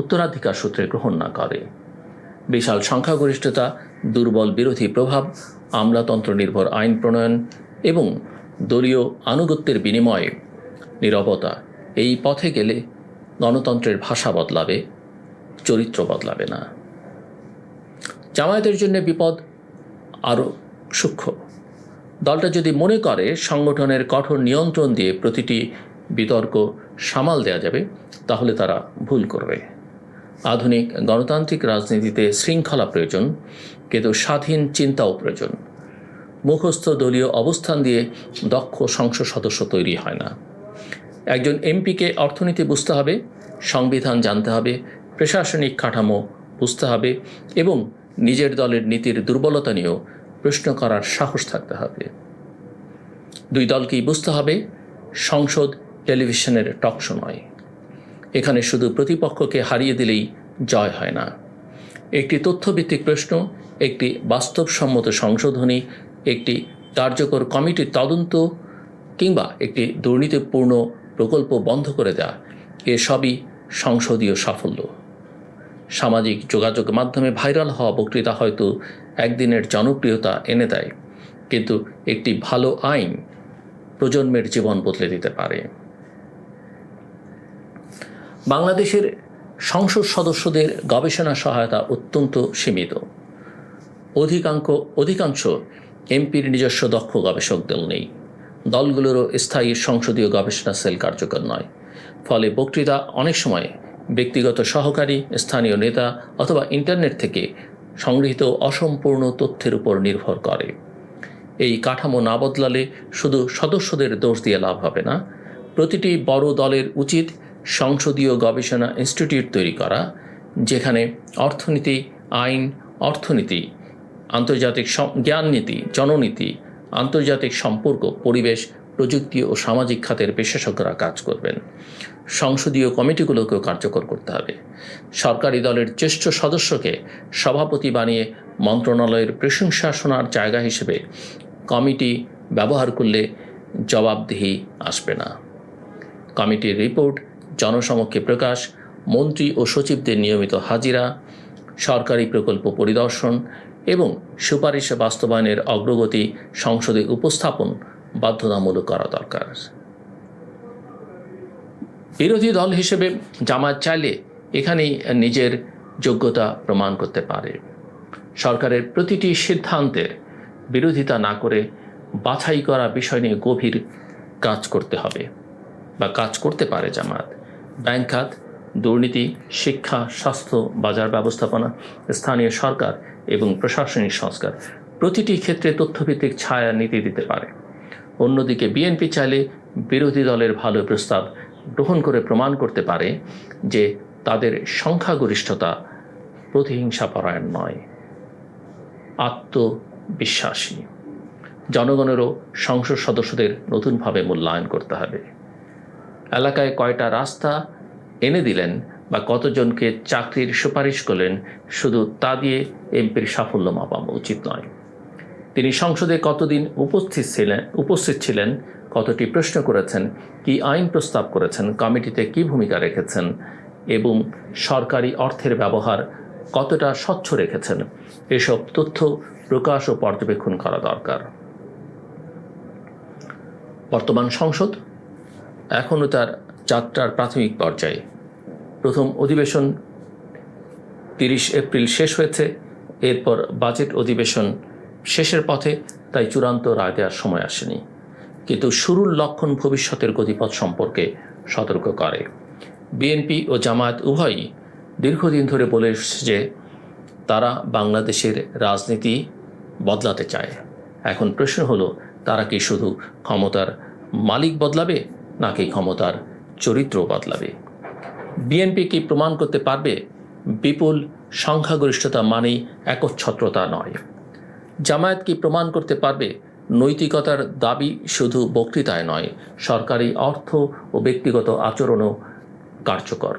Speaker 2: উত্তরাধিকার সূত্রে গ্রহণ না করে। বিশাল সংখ্যাগরিষ্ঠতা, দুর্বল বিরোধী প্রভাব, আমলাতন্ত্র নির্ভর আইন প্রণয়ন এবং দলীয় আনুগত্যের বিনিময়ে নীরবতা, এই পথে গেলে গণতন্ত্রের ভাষা বদলাবে, চরিত্র বদলাবে না। জামায়াতের জন্য বিপদ আরও সূক্ষ্ম। দলটা যদি মনে করে সংগঠনের কঠোর নিয়ন্ত্রণ দিয়ে প্রতিটি বিতর্ক সামাল দেওয়া যাবে, তাহলে তারা ভুল করবে। আধুনিক গণতান্ত্রিক রাজনীতিতে শৃঙ্খলা প্রয়োজন, কিন্তু স্বাধীন চিন্তাও প্রয়োজন। মুখস্থ দলীয় অবস্থান দিয়ে দক্ষ সংসদ সদস্য তৈরি হয় না। একজন এমপিকে অর্থনীতি বুঝতে হবে, সংবিধান জানতে হবে, প্রশাসনিক কাঠামো বুঝতে হবে এবং নিজের দলের নীতির দুর্বলতা নিয়েও প্রশ্ন করার সাহস থাকতে হবে। দুই দলকেই বুঝতে হবে, সংসদ টেলিভিশনের টকশো নয়। এখানে শুধু প্রতিপক্ষকে হারিয়ে দিলেই জয় হয় না। একটি তথ্যভিত্তিক প্রশ্ন, একটি বাস্তবসম্মত সংশোধনী, একটি কার্যকর কমিটির তদন্ত কিংবা একটি দুর্নীতিপূর্ণ প্রকল্প বন্ধ করে দেওয়া, এসবই সংসদীয় সাফল্য। সামাজিক যোগাযোগ মাধ্যমে ভাইরাল হওয়া বক্তৃতা হয়তো একদিনের জনপ্রিয়তা এনে দেয়, কিন্তু একটি ভালো আইন প্রজন্মের জীবন বদলে দিতে পারে। বাংলাদেশের সংসদ সদস্যদের গবেষণা সহায়তা অত্যন্ত সীমিত। অধিকাংশ এমপির নিজস্ব দক্ষ গবেষক দল নেই। দলগুলোরও স্থায়ী সংসদীয় গবেষণা সেল কার্যকর নয়। ফলে বক্তৃতা অনেক সময় ব্যক্তিগত সহকারী, স্থানীয় নেতা অথবা ইন্টারনেট থেকে সংগৃহীত অসম্পূর্ণ তথ্যের উপর নির্ভর করে। এই কাঠামো না বদলালে শুধু সদস্যদের দোষ দিয়ে লাভ হবে না। প্রতিটি বড় দলের উচিত সংসদীয় গবেষণা ইনস্টিটিউট তৈরি করা, যেখানে অর্থনীতি, আইন, অর্থনীতি, আন্তর্জাতিক জ্ঞাননীতি, জননীতি, আন্তর্জাতিক সম্পর্ক, পরিবেশ, প্রযুক্তি ও সামাজিক খাতের বিশেষজ্ঞরা কাজ করবেন। সংসদীয় কমিটিগুলোকেও কার্যকর করতে হবে। সরকারি দলের জ্যেষ্ঠ সদস্যকে সভাপতি বানিয়ে মন্ত্রণালয়ের প্রশংসা শোনার জায়গা হিসেবে কমিটি ব্যবহার করলে জবাবদিহি আসবে না। কমিটির রিপোর্ট জনসমক্ষে প্রকাশ, মন্ত্রী ও সচিবদের নিয়মিত হাজিরা, সরকারি প্রকল্প পরিদর্শন এবং সুপারিশ বাস্তবায়নের অগ্রগতি সংসদে উপস্থাপন বাধ্যতামূলক করা দরকার। বিরোধী দল হিসেবে জামায়াত চাইলে এখানেই নিজের যোগ্যতা প্রমাণ করতে পারে। সরকারের প্রতিটি সিদ্ধান্তের বিরোধিতা না করে বাছাই করা বিষয় নিয়ে গভীর কাজ করতে হবে বা কাজ করতে পারে জামায়াত। ব্যাংক খাত, দুর্নীতি, শিক্ষা, স্বাস্থ্য, বাজার ব্যবস্থাপনা, স্থানীয় সরকার এবং প্রশাসনিক সংস্কার, প্রতিটি ক্ষেত্রে তথ্যভিত্তিক ছায়া নীতি দিতে পারে। অন্যদিকে বিএনপি চাইলে বিরোধী দলের ভালো প্রস্তাব গ্রহণ করে প্রমাণ করতে পারে যে তাদের সংখ্যাগরিষ্ঠতা প্রতিহিংসাপরায়ণ নয়, আত্মবিশ্বাসী। জনগণেরও সংসদ সদস্যদের নতুনভাবে মূল্যায়ন করতে হবে। এলাকায় কয়টা রাস্তা এনে দিলেন বা কতজনকে চাকরির সুপারিশ করলেন, শুধু তা দিয়ে এমপির সাফল্য মাপা উচিত নয়। তিনি সংসদে কতদিন উপস্থিত ছিলেন, কতটি প্রশ্ন করেছেন, কি আইন প্রস্তাব করেছেন, কমিটিতে কি ভূমিকা রেখেছেন এবং সরকারি অর্থের ব্যবহার কতটা স্বচ্ছ রেখেছেন, এসব তথ্য প্রকাশ ও পর্যবেক্ষণ করা দরকার। বর্তমান সংসদ এখনও তার যাত্রার প্রাথমিক পর্যায়ে। প্রথম অধিবেশন 30 এপ্রিল শেষ হয়েছে, এরপর বাজেট অধিবেশন শেষের পথে, তাই চূড়ান্ত রায় দেওয়ার সময় আসেনি। কিন্তু শুরুর লক্ষণ ভবিষ্যতের গতিপথ সম্পর্কে সতর্ক করে। বিএনপি ও জামায়াত উভয়ই দীর্ঘদিন ধরে বলে এসেছে যে তারা বাংলাদেশের রাজনীতি বদলাতে চায়। এখন প্রশ্ন হলো, তারা কি শুধু ক্ষমতার মালিক বদলাবে নাকি ক্ষমতার চরিত্র বদলাবে? বিএনপি কি প্রমাণ করতে পারবে বিপুল সংখ্যাগরিষ্ঠতা মানেই একচ্ছত্রতা নয়? জামায়াত কি প্রমাণ করতে পারবে নৈতিকতার দাবি শুধু বক্তৃতায় নয়, সরকারি অর্থ ও ব্যক্তিগত আচরণও কার্যকর?